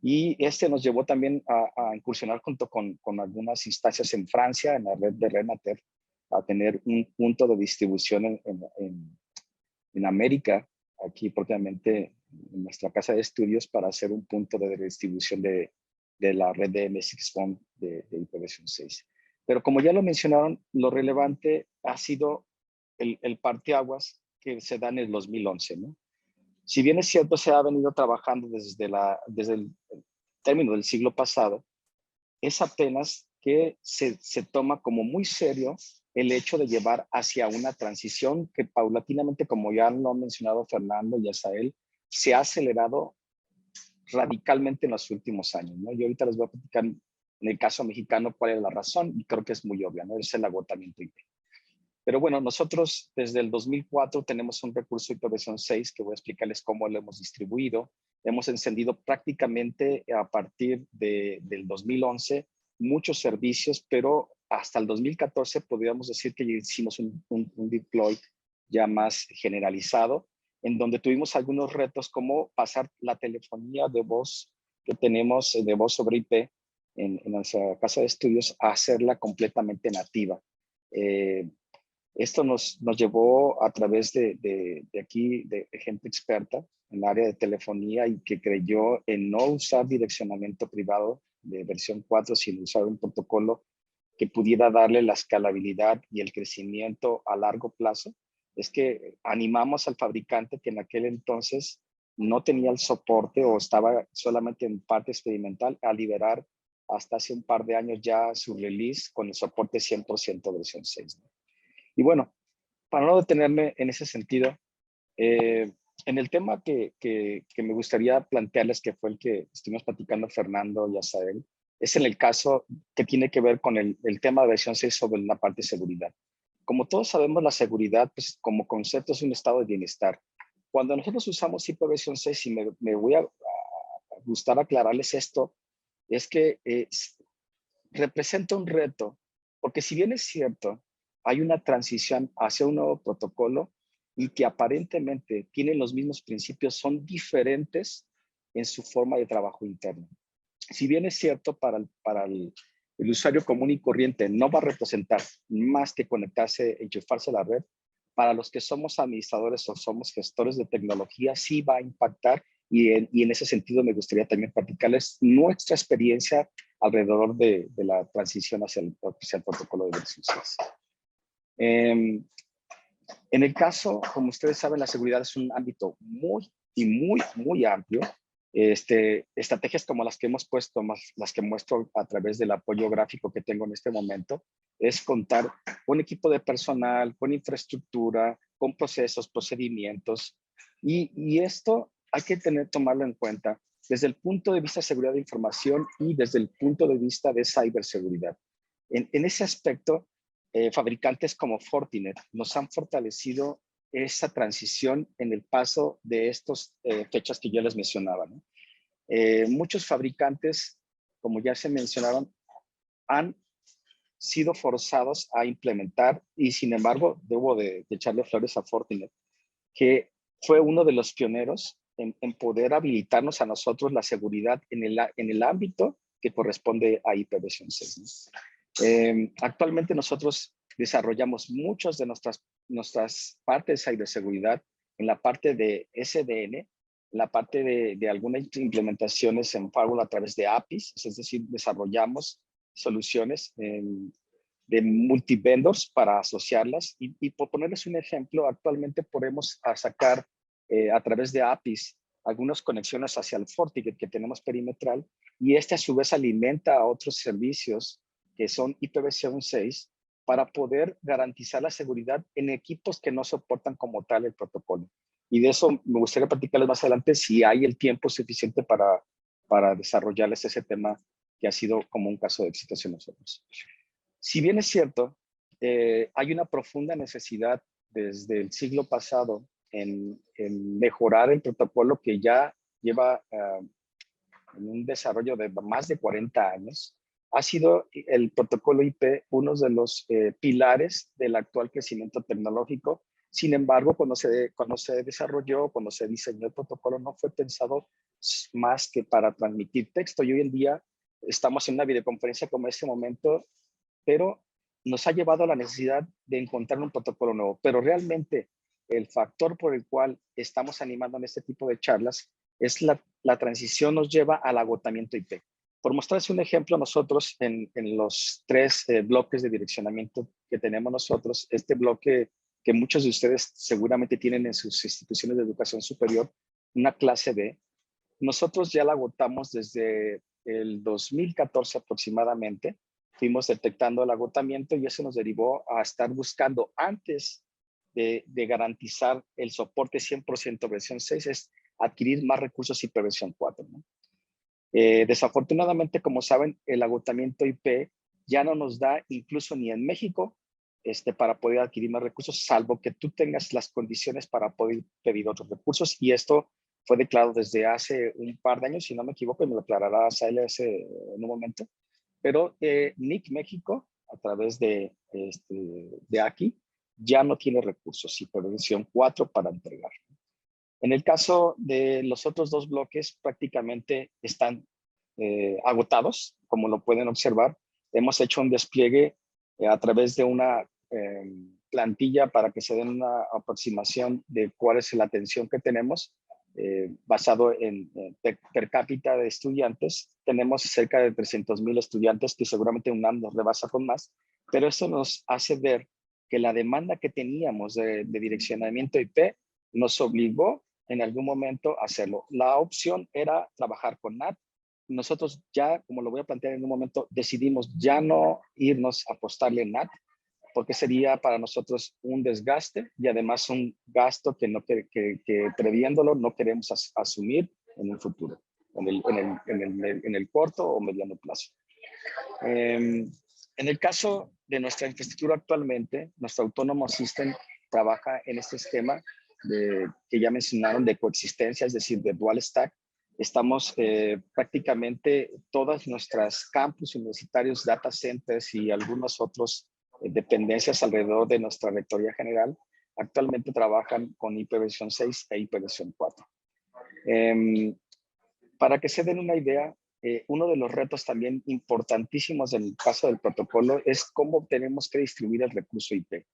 Y este nos llevó también a incursionar junto con algunas instancias en Francia, en la red de Renatel, a tener un punto de distribución en América, aquí propiamente en nuestra casa de estudios, para hacer un punto de distribución de la red de MSX Phone de IPv6. Pero como ya lo mencionaron, lo relevante ha sido el parteaguas que se da en el 2011, ¿no? Si bien es cierto, se ha venido trabajando desde el término del siglo pasado, es apenas que se toma como muy serio el hecho de llevar hacia una transición que paulatinamente, como ya lo han mencionado Fernando y Asael, se ha acelerado radicalmente en los últimos años, ¿no? Y ahorita les voy a platicar en el caso mexicano cuál es la razón, y creo que es muy obvia, ¿no? Es el agotamiento IP. Pero bueno, nosotros desde el 2004 tenemos un recurso IPv6 que voy a explicarles cómo lo hemos distribuido. Hemos encendido prácticamente a partir del 2011 muchos servicios, pero hasta el 2014 podríamos decir que hicimos un deploy ya más generalizado, en donde tuvimos algunos retos como pasar la telefonía de voz que tenemos, de voz sobre IP en nuestra casa de estudios, a hacerla completamente nativa. Esto nos llevó a través de aquí, de gente experta en el área de telefonía y que creyó en no usar direccionamiento privado de versión 4, sino usar un protocolo que pudiera darle la escalabilidad y el crecimiento a largo plazo. Es que animamos al fabricante, que en aquel entonces no tenía el soporte o estaba solamente en parte experimental, a liberar hasta hace un par de años ya su release con el soporte 100% versión 6, ¿no? Y bueno, para no detenerme en ese sentido, en el tema que me gustaría plantearles, que fue el que estuvimos platicando Fernando y Asael, es en el caso que tiene que ver con el tema de versión 6 sobre la parte de seguridad. Como todos sabemos, la seguridad, pues, como concepto, es un estado de bienestar. Cuando nosotros usamos IPv6, y me voy a gustar aclararles esto, es que representa un reto, porque si bien es cierto, hay una transición hacia un nuevo protocolo y que aparentemente tienen los mismos principios, son diferentes en su forma de trabajo interno. Si bien es cierto, para el usuario común y corriente no va a representar más que conectarse, enchufarse a la red, para los que somos administradores o somos gestores de tecnología, sí va a impactar, y en ese sentido me gustaría también platicarles nuestra experiencia alrededor de la transición hacia el protocolo de versión 6. En el caso, como ustedes saben, la seguridad es un ámbito muy amplio. Estrategias como las que hemos puesto, más las que muestro a través del apoyo gráfico que tengo en este momento, es contar con equipo de personal, con infraestructura, con procesos, procedimientos, y esto hay que tomarlo en cuenta desde el punto de vista de seguridad de información y desde el punto de vista de ciberseguridad. En ese aspecto, fabricantes como Fortinet nos han fortalecido esa transición en el paso de estas fechas que yo les mencionaba, ¿no? Muchos fabricantes, como ya se mencionaron, han sido forzados a implementar, y sin embargo, debo de echarle flores a Fortinet, que fue uno de los pioneros en poder habilitarnos a nosotros la seguridad en el ámbito que corresponde a IPv6, ¿no? Actualmente nosotros desarrollamos muchas de nuestras partes de ciberseguridad en la parte de SDN, en la parte de algunas implementaciones en firewall a través de APIs, es decir, desarrollamos soluciones de multivendors para asociarlas, y por ponerles un ejemplo, actualmente podemos sacar a través de APIs algunas conexiones hacia el FortiGate que tenemos perimetral, y este a su vez alimenta a otros servicios que son IPv6 para poder garantizar la seguridad en equipos que no soportan como tal el protocolo. Y de eso me gustaría platicarles más adelante, si hay el tiempo suficiente para desarrollarles ese tema, que ha sido como un caso de éxito en nosotros. Si bien es cierto, hay una profunda necesidad desde el siglo pasado en mejorar el protocolo, que ya lleva en un desarrollo de más de 40 años. Ha sido el protocolo IP uno de los pilares del actual crecimiento tecnológico, Sin embargo, cuando se desarrolló, cuando se diseñó el protocolo, no fue pensado más que para transmitir texto. Y hoy en día estamos en una videoconferencia como este momento, pero nos ha llevado a la necesidad de encontrar un protocolo nuevo. Pero realmente el factor por el cual estamos animando en este tipo de charlas es la transición nos lleva al agotamiento IP. Por mostrarles un ejemplo, nosotros en los tres bloques de direccionamiento que tenemos nosotros, este bloque que muchos de ustedes seguramente tienen en sus instituciones de educación superior, una clase B, nosotros ya la agotamos desde el 2014 aproximadamente. Fuimos detectando el agotamiento y eso nos derivó a estar buscando antes de garantizar el soporte 100% versión 6, es adquirir más recursos IP versión 4, ¿no? Desafortunadamente, como saben, el agotamiento IP ya no nos da incluso ni en México para poder adquirir más recursos, salvo que tú tengas las condiciones para poder pedir otros recursos. Y esto fue declarado desde hace un par de años, si no me equivoco, y me lo aclarará Sales en un momento. Pero NIC México, a través de aquí, ya no tiene recursos y versión 4 para entregar. En el caso de los otros dos bloques, prácticamente están agotados, como lo pueden observar. Hemos hecho un despliegue a través de una plantilla para que se den una aproximación de cuál es la atención que tenemos, basado en per cápita de estudiantes. Tenemos cerca de 300,000 estudiantes, que seguramente UNAM nos rebasa con más, pero eso nos hace ver que la demanda que teníamos de direccionamiento IP nos obligó en algún momento a hacerlo. La opción era trabajar con NAT. Nosotros ya, como lo voy a plantear en un momento, decidimos ya no irnos a apostarle en NAT, porque sería para nosotros un desgaste y además un gasto que previéndolo no queremos asumir en un futuro, en el corto o mediano plazo. En el caso de nuestra infraestructura actualmente, nuestro Autónomo System trabaja en este esquema que ya mencionaron de coexistencia, es decir, de dual stack. Estamos prácticamente todas nuestras campus universitarios, data centers y algunos otros dependencias alrededor de nuestra rectoría general actualmente trabajan con IPv 6 e IPv 4. Para que se den una idea, uno de los retos también importantísimos en el caso del protocolo es cómo tenemos que distribuir el recurso IP.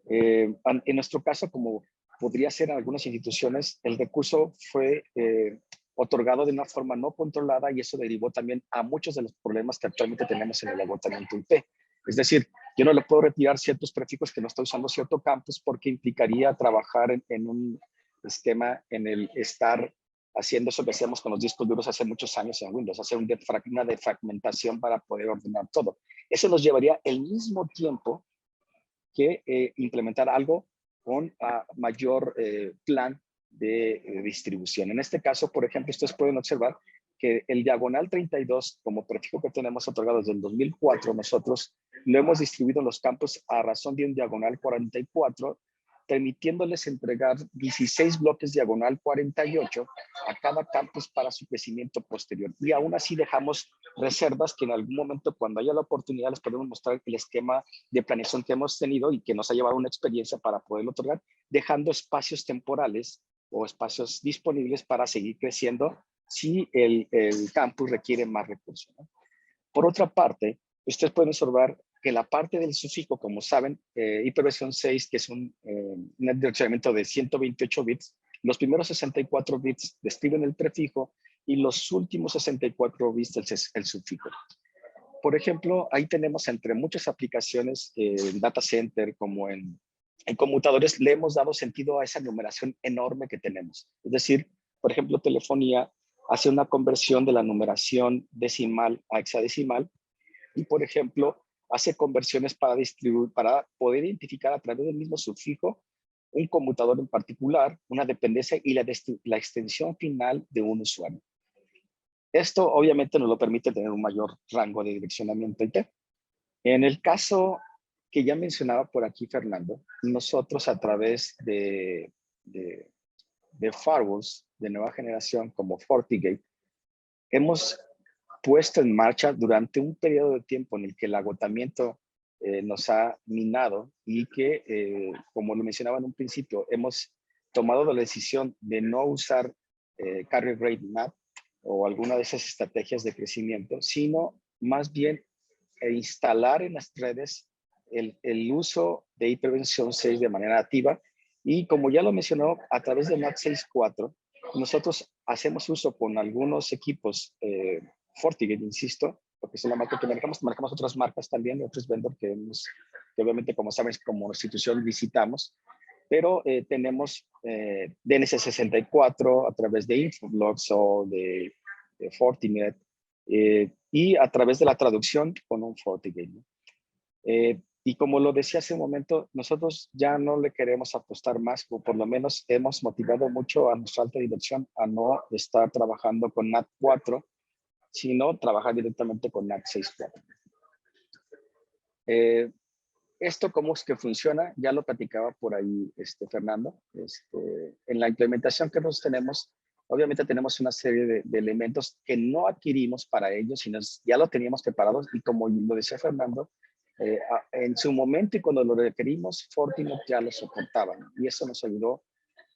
En nuestro caso, como podría ser en algunas instituciones, el recurso fue otorgado de una forma no controlada y eso derivó también a muchos de los problemas que actualmente tenemos en el agotamiento IP. Es decir, yo no le puedo retirar ciertos prefijos que no está usando cierto campus porque implicaría trabajar en un esquema en el estar haciendo eso que hacíamos con los discos duros hace muchos años en Windows, hacer una defragmentación para poder ordenar todo. Eso nos llevaría el mismo tiempo que implementar algo con mayor plan de distribución. En este caso, por ejemplo, ustedes pueden observar que el diagonal 32, como prefijo que tenemos otorgado desde el 2004, nosotros lo hemos distribuido en los campos a razón de un diagonal 44, permitiéndoles entregar 16 bloques diagonal 48 a cada campus para su crecimiento posterior. Y aún así dejamos reservas que en algún momento, cuando haya la oportunidad, les podemos mostrar el esquema de planeación que hemos tenido y que nos ha llevado una experiencia para poderlo otorgar, dejando espacios temporales o espacios disponibles para seguir creciendo si el campus requiere más recursos, ¿no? Por otra parte, ustedes pueden observar que la parte del sufijo, como saben, IPv 6, que es un direccionamiento de 128 bits, los primeros 64 bits describen el prefijo y los últimos 64 bits el sufijo. Por ejemplo, ahí tenemos entre muchas aplicaciones en data center como en conmutadores, le hemos dado sentido a esa numeración enorme que tenemos. Es decir, por ejemplo, telefonía hace una conversión de la numeración decimal a hexadecimal y, por ejemplo, hace conversiones para poder identificar a través del mismo sufijo un conmutador en particular, una dependencia y la extensión final de un usuario. Esto obviamente nos lo permite tener un mayor rango de direccionamiento IP. En el caso que ya mencionaba por aquí Fernando, nosotros a través de firewalls de nueva generación como FortiGate, hemos puesto en marcha durante un periodo de tiempo en el que el agotamiento nos ha minado y que, como lo mencionaba en un principio, hemos tomado la decisión de no usar Carrier Grade Map o alguna de esas estrategias de crecimiento, sino más bien instalar en las redes el uso de hipervención 6 de manera nativa. Y como ya lo mencionó, a través de NAT 6.4, nosotros hacemos uso con algunos equipos FortiGate, insisto, porque es la marca que marcamos otras marcas también, otros vendors que obviamente, como saben, como institución visitamos, pero tenemos DNS64 a través de Infoblox o de Fortinet, y a través de la traducción con un FortiGate, ¿no? Y como lo decía hace un momento, nosotros ya no le queremos apostar más, o por lo menos hemos motivado mucho a nuestra alta dirección a no estar trabajando con NAT 4, sino trabajar directamente con NAT 6.4. Esto cómo es que funciona, ya lo platicaba por ahí Fernando. En la implementación que nosotros tenemos, obviamente tenemos una serie de elementos que no adquirimos para ellos, sino ya lo teníamos preparados, y como lo decía Fernando, en su momento y cuando lo requerimos, Fortinet ya lo soportaba, y eso nos ayudó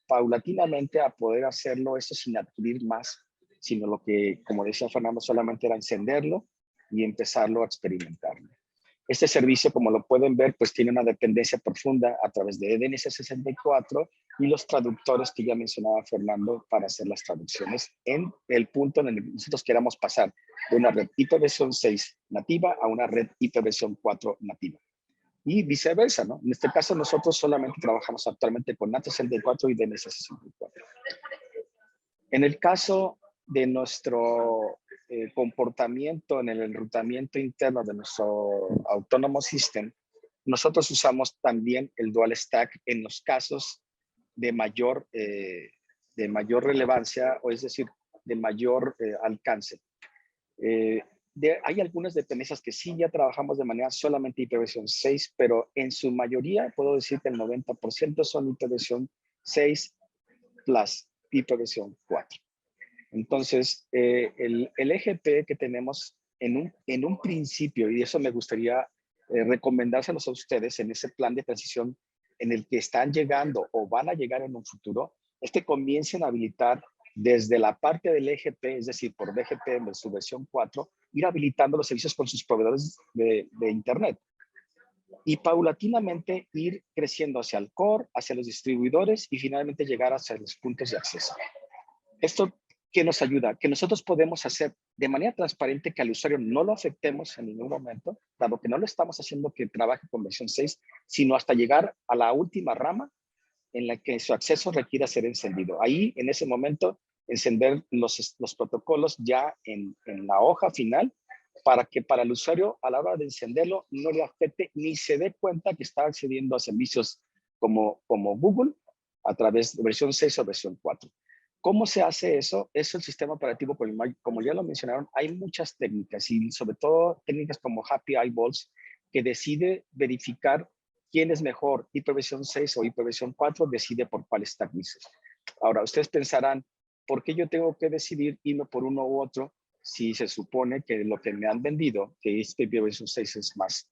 paulatinamente a poder hacerlo, eso sin adquirir más, sino lo que, como decía Fernando, solamente era encenderlo y empezarlo a experimentarlo. Este servicio, como lo pueden ver, pues tiene una dependencia profunda a través de DNS64 y los traductores que ya mencionaba Fernando para hacer las traducciones en el punto en el que nosotros queramos pasar de una red IPv6 nativa a una red IPv4 nativa. Y viceversa, ¿no? En este caso, nosotros solamente trabajamos actualmente con NAT64 y DNS64. En el caso de nuestro comportamiento en el enrutamiento interno de nuestro Autonomous System, nosotros usamos también el Dual Stack en los casos de mayor relevancia, o es decir, de mayor alcance. Hay algunas dependencias que sí ya trabajamos de manera solamente IPv6, pero en su mayoría puedo decir que el 90% son IPv6 plus IPv4. Entonces, el EGP que tenemos en un principio, y eso me gustaría recomendárselos a ustedes en ese plan de transición en el que están llegando o van a llegar en un futuro, es que comiencen a habilitar desde la parte del EGP, es decir, por BGP en su versión 4, ir habilitando los servicios con sus proveedores de Internet. Y paulatinamente ir creciendo hacia el core, hacia los distribuidores y finalmente llegar hacia los puntos de acceso. Esto, ¿qué nos ayuda? Que nosotros podemos hacer de manera transparente que al usuario no lo afectemos en ningún momento, dado que no lo estamos haciendo que trabaje con versión 6, sino hasta llegar a la última rama en la que su acceso requiera ser encendido. Ahí, en ese momento, encender los protocolos ya en la hoja final para que para el usuario a la hora de encenderlo no le afecte ni se dé cuenta que está accediendo a servicios como Google a través de versión 6 o versión 4. ¿Cómo se hace eso? Es el sistema operativo, como ya lo mencionaron, hay muchas técnicas y sobre todo técnicas como Happy Eyeballs que decide verificar quién es mejor, IPv6 o IPv4, decide por cuál stack dices. Ahora, ustedes pensarán, ¿por qué yo tengo que decidir irme por uno u otro si se supone que lo que me han vendido, que este IPv6 es más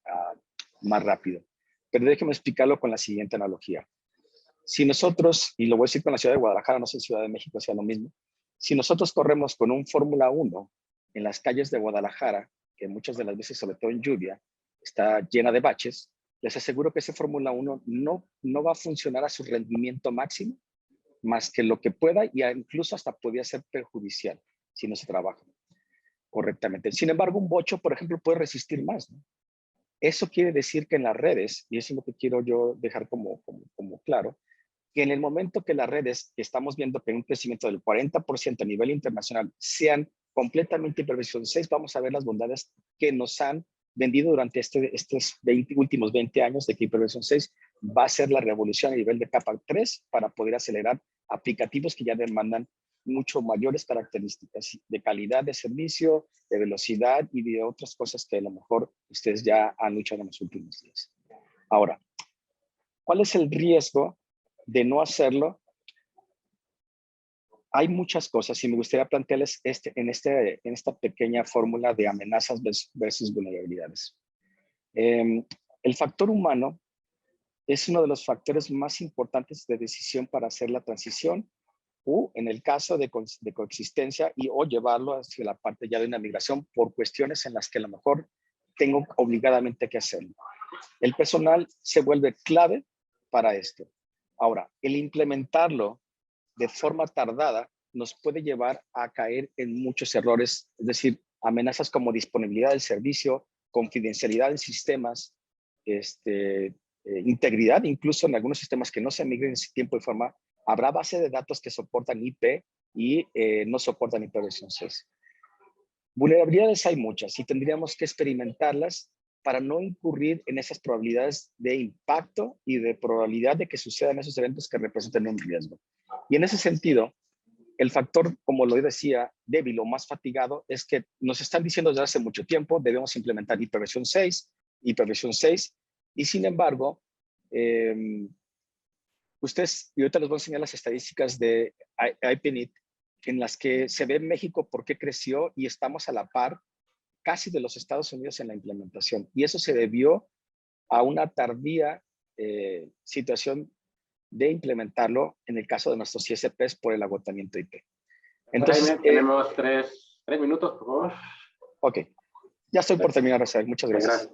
rápido? Pero déjenme explicarlo con la siguiente analogía. Si nosotros, y lo voy a decir con la ciudad de Guadalajara, no sé si Ciudad de México sea lo mismo, si nosotros corremos con un Fórmula 1 en las calles de Guadalajara, que muchas de las veces, sobre todo en lluvia, está llena de baches, les aseguro que ese Fórmula 1 no va a funcionar a su rendimiento máximo, más que lo que pueda, y incluso hasta podría ser perjudicial si no se trabaja correctamente. Sin embargo, un bocho, por ejemplo, puede resistir más, ¿no? Eso quiere decir que en las redes, y eso es lo que quiero yo dejar como claro, que en el momento que las redes, que estamos viendo que hay un crecimiento del 40% a nivel internacional, sean completamente IPv6, vamos a ver las bondades que nos han vendido durante estos últimos 20 años de que IPv6 va a ser la revolución a nivel de capa 3 para poder acelerar aplicativos que ya demandan mucho mayores características de calidad de servicio, de velocidad y de otras cosas que a lo mejor ustedes ya han luchado en los últimos días. Ahora, ¿cuál es el riesgo de no hacerlo? Hay muchas cosas y me gustaría plantearles en esta pequeña fórmula de amenazas versus vulnerabilidades. El factor humano es uno de los factores más importantes de decisión para hacer la transición o en el caso de coexistencia y o llevarlo hacia la parte ya de una migración por cuestiones en las que a lo mejor tengo obligadamente que hacerlo. El personal se vuelve clave para esto. Ahora, el implementarlo de forma tardada nos puede llevar a caer en muchos errores, es decir, amenazas como disponibilidad del servicio, confidencialidad en sistemas, integridad, incluso en algunos sistemas que no se migren en tiempo y forma. Habrá base de datos que soportan IP y no soportan IPv6. Vulnerabilidades hay muchas y tendríamos que experimentarlas para no incurrir en esas probabilidades de impacto y de probabilidad de que sucedan esos eventos que representen un riesgo. Y en ese sentido, el factor, como lo decía, débil o más fatigado es que nos están diciendo desde hace mucho tiempo debemos implementar IPv6, y sin embargo, ustedes, y ahorita les voy a enseñar las estadísticas de IPNIT, en las que se ve México por qué creció y estamos a la par casi de los Estados Unidos en la implementación. Y eso se debió a una tardía situación de implementarlo en el caso de nuestros ISPs por el agotamiento IP. Entonces, Jaime, tenemos tres minutos, por favor. Ok, ya estoy por terminar, Rafael. Muchas gracias.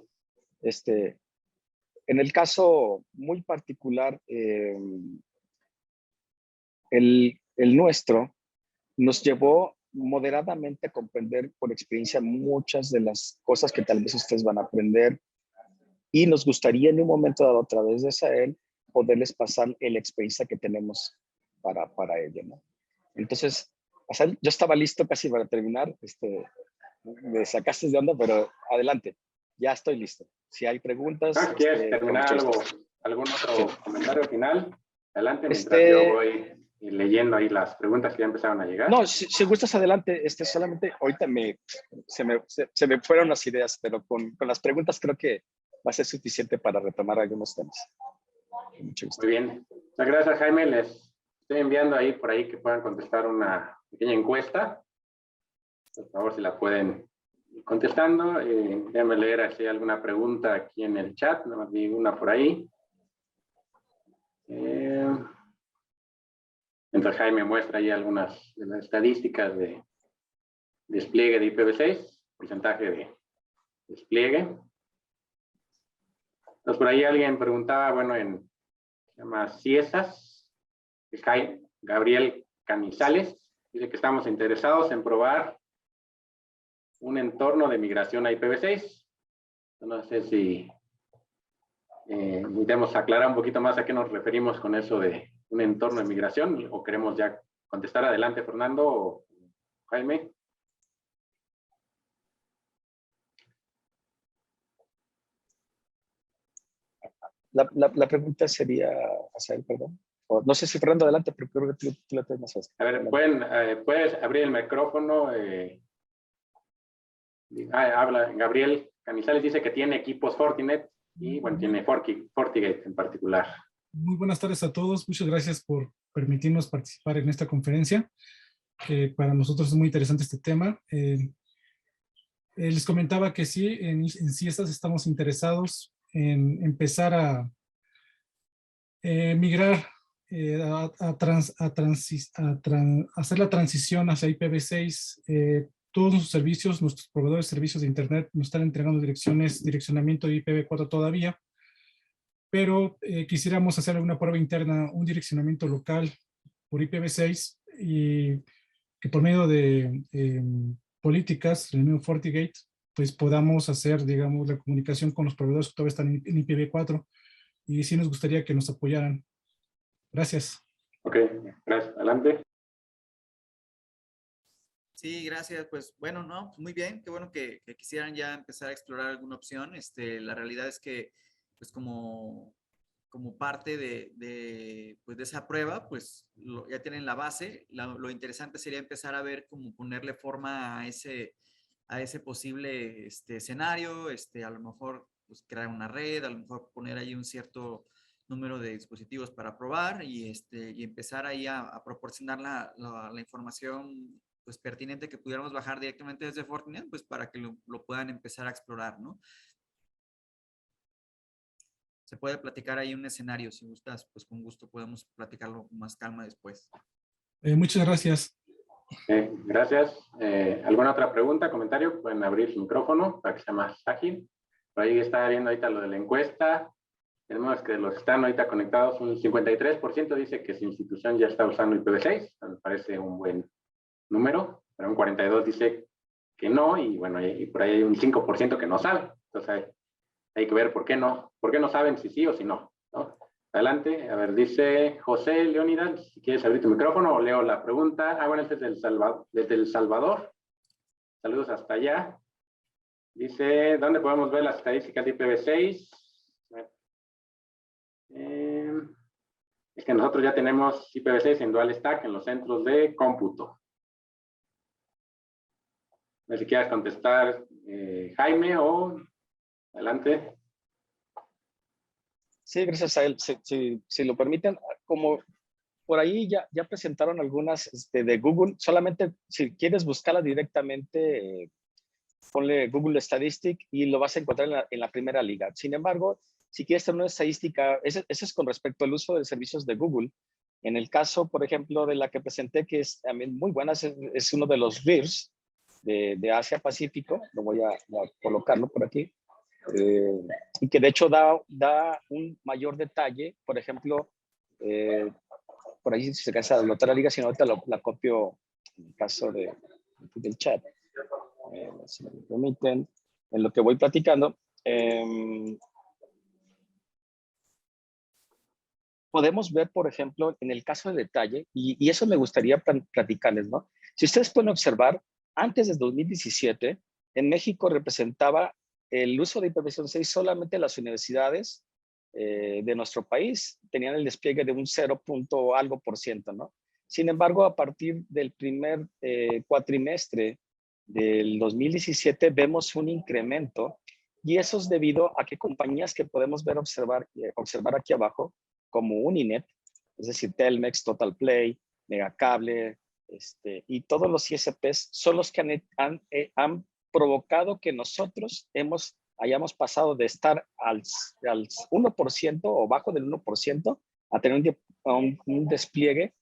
En el caso muy particular, el nuestro nos llevó moderadamente a comprender por experiencia muchas de las cosas que tal vez ustedes van a aprender y nos gustaría en un momento dado a través de Sael poderles pasar la experiencia que tenemos para ello, ¿no? Entonces, Asael, yo estaba listo casi para terminar, me sacaste de onda, pero adelante, ya estoy listo. Si hay preguntas. ¿Quieres terminar algún otro comentario final? Adelante, mientras yo voy leyendo ahí las preguntas que ya empezaron a llegar. No, si gustas adelante, solamente ahorita se me fueron las ideas, pero con las preguntas creo que va a ser suficiente para retomar algunos temas. Mucho gusto. Muy bien. Muchas gracias, Jaime. Les estoy enviando ahí por ahí que puedan contestar una pequeña encuesta. Por favor, si la pueden ir contestando. Déjenme leer si hay alguna pregunta aquí en el chat. Nada más vi una por ahí. Mientras Jaime muestra ahí algunas de las estadísticas de despliegue de IPv6, porcentaje de despliegue. Entonces, por ahí alguien preguntaba, bueno, se llama CIESAS, Gabriel Canizales, dice que estamos interesados en probar un entorno de migración a IPv6. No sé si necesitamos aclarar un poquito más a qué nos referimos con eso de un entorno de migración, o queremos ya contestar. Adelante, Fernando o Jaime. La pregunta sería, perdón. No sé si Fernando adelante, pero creo que tú la tienes más fácil. A ver, puedes abrir el micrófono. Habla Gabriel Canizales, dice que tiene equipos Fortinet y bueno, tiene FortiGate en particular. Muy buenas tardes a todos. Muchas gracias por permitirnos participar en esta conferencia, que para nosotros es muy interesante este tema. Les comentaba que sí, en CIESAS estamos interesados en empezar a migrar, hacer la transición hacia IPv6. Todos nuestros servicios, nuestros proveedores de servicios de Internet nos están entregando direccionamiento de IPv4 todavía, pero quisiéramos hacer una prueba interna, un direccionamiento local por IPv6 y que por medio de políticas, el mismo FortiGate, pues podamos hacer, digamos, la comunicación con los proveedores que todavía están en IPv4, y sí nos gustaría que nos apoyaran. Gracias. Ok, gracias. Adelante. Sí, gracias. Pues bueno, no, pues muy bien. Qué bueno que quisieran ya empezar a explorar alguna opción. La realidad es que, pues como parte pues de esa prueba, pues ya tienen la base. Lo interesante sería empezar a ver cómo ponerle forma a ese posible escenario, a lo mejor pues crear una red, a lo mejor poner ahí un cierto número de dispositivos para probar y empezar ahí a proporcionar la información pues pertinente que pudiéramos bajar directamente desde Fortinet, pues para que lo puedan empezar a explorar, ¿no? se puede platicar ahí un escenario. Si gustas, pues con gusto podemos platicarlo con más calma después. Muchas gracias. Gracias. ¿Alguna otra pregunta, comentario? Pueden abrir su micrófono para que sea más ágil. Por ahí está viendo ahorita lo de la encuesta. Tenemos que los que están ahorita conectados, un 53% dice que su institución ya está usando IPv6. Me parece un buen número, pero un 42% dice que no, y bueno, y por ahí hay un 5% que no sabe. Entonces hay que ver por qué no saben si sí o si no, ¿no? Adelante, a ver, dice José Leónidas, si quieres abrir tu micrófono o leo la pregunta. Bueno, este es desde El Salvador. Saludos hasta allá. Dice, ¿dónde podemos ver las estadísticas de IPv6? Es que nosotros ya tenemos IPv6 en Dual Stack en los centros de cómputo. No sé si quieras contestar, Jaime, o adelante. Sí, gracias a él. Si lo permiten, como por ahí ya presentaron algunas de Google, solamente si quieres buscarla directamente, ponle Google Statistic y lo vas a encontrar en la primera liga. Sin embargo, si quieres tener una estadística, ese es con respecto al uso de servicios de Google. En el caso, por ejemplo, de la que presenté, que es también muy buena, es uno de los RIRs de Asia Pacífico. Lo voy a colocarlo por aquí. Y que de hecho da un mayor detalle. Por ejemplo, por ahí si se cansa de anotar la liga, si no, ahorita la copio en el caso del chat. Si me lo permiten, en lo que voy platicando. Podemos ver, por ejemplo, en el caso de detalle, y eso me gustaría platicarles, ¿no? Si ustedes pueden observar, antes del 2017, en México representaba el uso de IPv6 solamente las universidades de nuestro país tenían el despliegue de un 0. Algo por ciento, ¿no? Sin embargo, a partir del primer cuatrimestre del 2017 vemos un incremento, y eso es debido a que compañías que podemos ver observar aquí abajo, como Uninet, es decir, Telmex, Total Play, Megacable, y todos los ISPs son los que han provocado que nosotros hayamos pasado de estar al 1% o bajo del 1% a tener un despliegue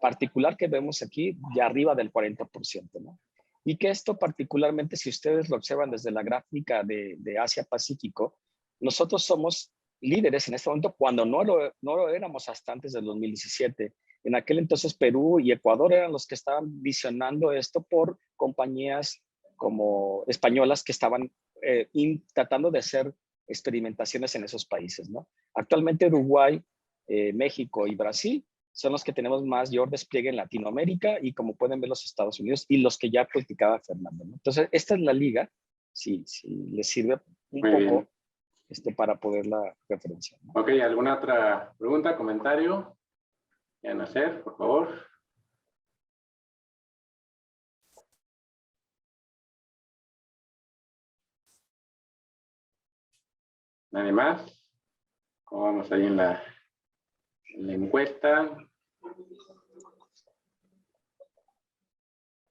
particular que vemos aquí de arriba del 40%, ¿no? Y que esto particularmente, si ustedes lo observan desde la gráfica de Asia Pacífico, nosotros somos líderes en este momento cuando no lo éramos hasta antes del 2017. En aquel entonces Perú y Ecuador eran los que estaban visionando esto por compañías como españolas que estaban tratando de hacer experimentaciones en esos países, ¿no? Actualmente Uruguay, México y Brasil son los que tenemos mayor despliegue en Latinoamérica, y como pueden ver los Estados Unidos y los que ya platicaba Fernando, ¿no? Entonces, esta es la liga, si les sirve un poco para poderla referenciar, ¿no? Ok, ¿alguna otra pregunta, comentario? ¿Quieren hacer, por favor? ¿Nadie más? ¿Cómo vamos ahí en la encuesta?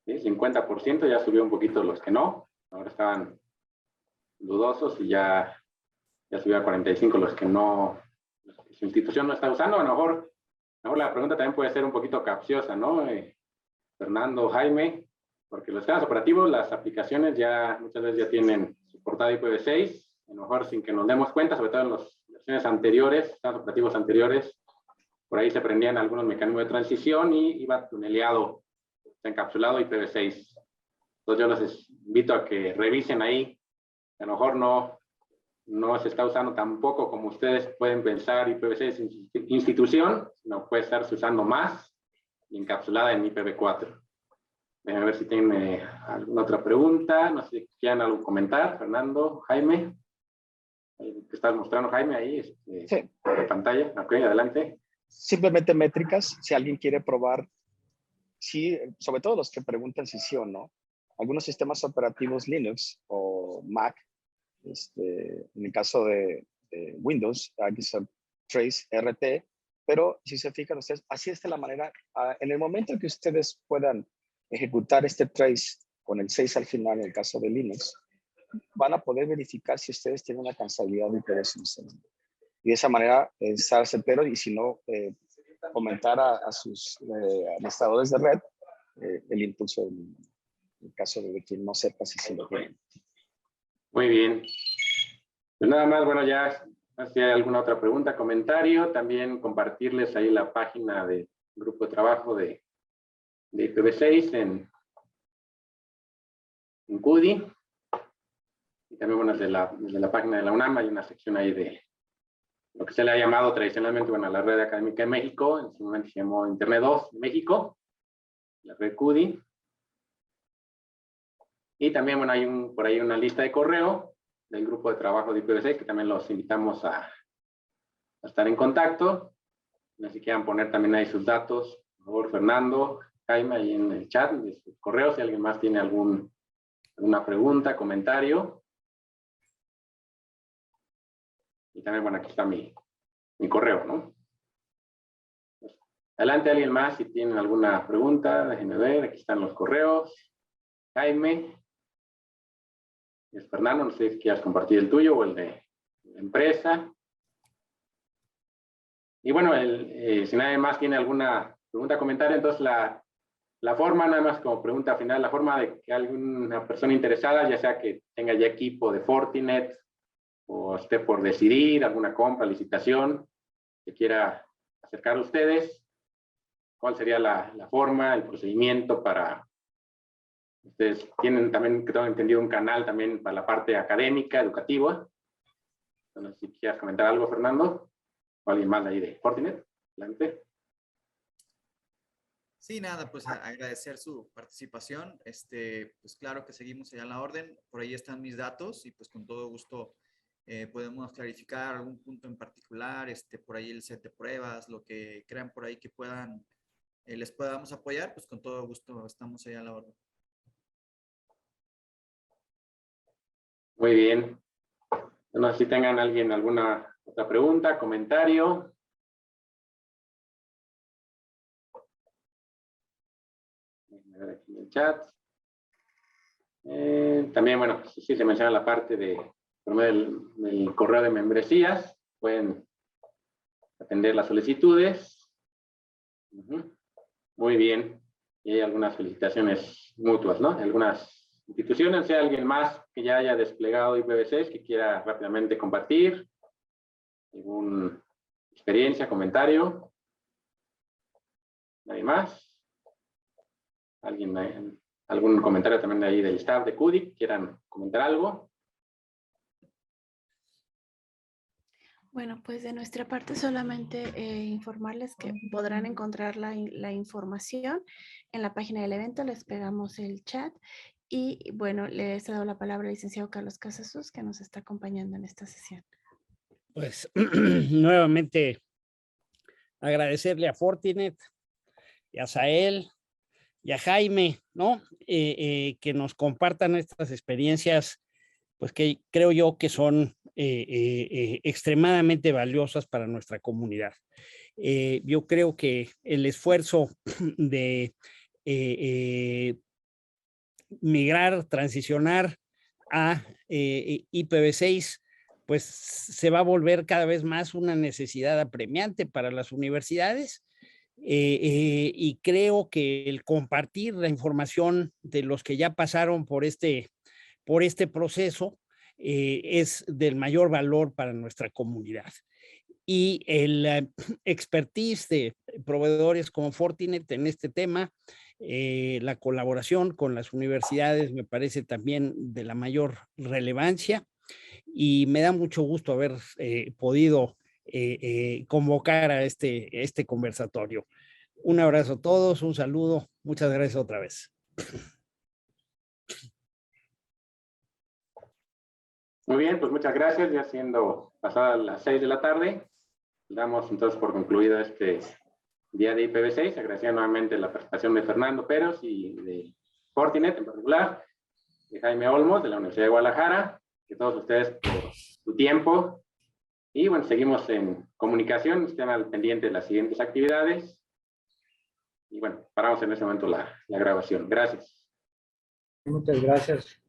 ¿Sí? 50%, ya subió un poquito los que no. Ahora estaban dudosos y ya subió a 45 los que no, su institución no está usando. A lo mejor la pregunta también puede ser un poquito capciosa, ¿no? Fernando, Jaime, porque los sistemas operativos, las aplicaciones ya muchas veces ya tienen soportado IPv6, a lo mejor sin que nos demos cuenta, sobre todo en las versiones anteriores, sistemas operativos anteriores, por ahí se prendían algunos mecanismos de transición y iba tuneleado, encapsulado IPv6. Entonces yo los invito a que revisen ahí, a lo mejor no se está usando tampoco como ustedes pueden pensar IPv6 institución, sino puede estarse usando más y encapsulada en IPv4. Déjenme ver si tienen alguna otra pregunta, no sé si quieran algo comentar, Fernando, Jaime. ¿Qué estás mostrando, Jaime, ahí? Sí. En pantalla. Ok, adelante. Simplemente métricas, si alguien quiere probar, sí, sobre todo los que preguntan si sí o no. Algunos sistemas operativos Linux o Mac, en el caso de Windows, hay que usar trace RT, pero si se fijan ustedes, así es de la manera, en el momento en que ustedes puedan ejecutar este trace con el 6 al final, en el caso de Linux, van a poder verificar si ustedes tienen una cansabilidad de IPv6. de esa manera estar certeros, y si no, comentar a sus administradores de red el impulso en caso de quien no sepa si se lo tienen. Muy bien. Pues nada más, bueno, ya si hay alguna otra pregunta, comentario, también compartirles ahí la página del grupo de trabajo de IPv6 en CUDI. Y también, bueno, desde la página de la UNAM hay una sección ahí de lo que se le ha llamado tradicionalmente, bueno, la Red Académica de México, en su momento se llamó Internet 2 de México, la red CUDI. Y también, bueno, hay por ahí una lista de correo del grupo de trabajo de IPv6, que también los invitamos a estar en contacto. No sé si quieran poner también ahí sus datos, por favor, Fernando, Jaime, ahí en el chat de sus correos, si alguien más tiene alguna pregunta, comentario. Y también, bueno, aquí está mi correo, ¿no? Adelante, alguien más, si tienen alguna pregunta, déjenme ver, aquí están los correos. Jaime. Es Fernando, no sé si quieras compartir el tuyo o el de la empresa. Y bueno, si nadie más tiene alguna pregunta, comentario, entonces la forma, nada más como pregunta final, la forma de que alguna persona interesada, ya sea que tenga ya equipo de Fortinet o esté por decidir alguna compra, licitación, que quiera acercar a ustedes, ¿cuál sería la forma, el procedimiento para... Ustedes tienen también, que tengo entendido, un canal también para la parte académica, educativa. Entonces, si quieres comentar algo, Fernando, o alguien más de ahí de Fortinet, adelante. Sí, nada, pues agradecer su participación. Pues claro que seguimos allá en la orden. Por ahí están mis datos y pues con todo gusto podemos clarificar algún punto en particular, por ahí el set de pruebas, lo que crean por ahí que les podamos apoyar, pues con todo gusto estamos allá a la orden. Muy bien. No sé si tengan alguna otra pregunta, comentario. A ver aquí en el chat. También, bueno, sí se menciona la parte del correo de membresías. Pueden atender las solicitudes. Muy bien. Y hay algunas felicitaciones mutuas, ¿no? Algunas instituciones, sea alguien más que ya haya desplegado IPv6 que quiera rápidamente compartir alguna experiencia, comentario. ¿Nadie más? ¿Algún comentario también de ahí del staff de CUDI? ¿Quieran comentar algo? Bueno, pues de nuestra parte solamente informarles que podrán encontrar la información en la página del evento. Les pegamos el chat y bueno, les he dado la palabra al licenciado Carlos Casasus, que nos está acompañando en esta sesión. Pues nuevamente agradecerle a Fortinet y a Sael y a Jaime, ¿no? Que nos compartan estas experiencias, pues que creo yo que son extremadamente valiosas para nuestra comunidad. Yo creo que el esfuerzo de migrar, transicionar a IPv6, pues se va a volver cada vez más una necesidad apremiante para las universidades. Y creo que el compartir la información de los que ya pasaron por este proceso es del mayor valor para nuestra comunidad. Y el expertise de proveedores como Fortinet en este tema, la colaboración con las universidades me parece también de la mayor relevancia, y me da mucho gusto haber podido convocar a este conversatorio. Un abrazo a todos, un saludo, muchas gracias otra vez. Muy bien, pues muchas gracias. Ya siendo pasadas las 6 de la tarde, damos entonces por concluido este día de IPv6. Agradecía nuevamente la participación de Fernando Peros y de Fortinet en particular, de Jaime Olmos de la Universidad de Guadalajara, que todos ustedes por su tiempo. Y bueno, seguimos en comunicación, estén al pendiente de las siguientes actividades. Y bueno, paramos en este momento la grabación. Gracias. Muchas gracias.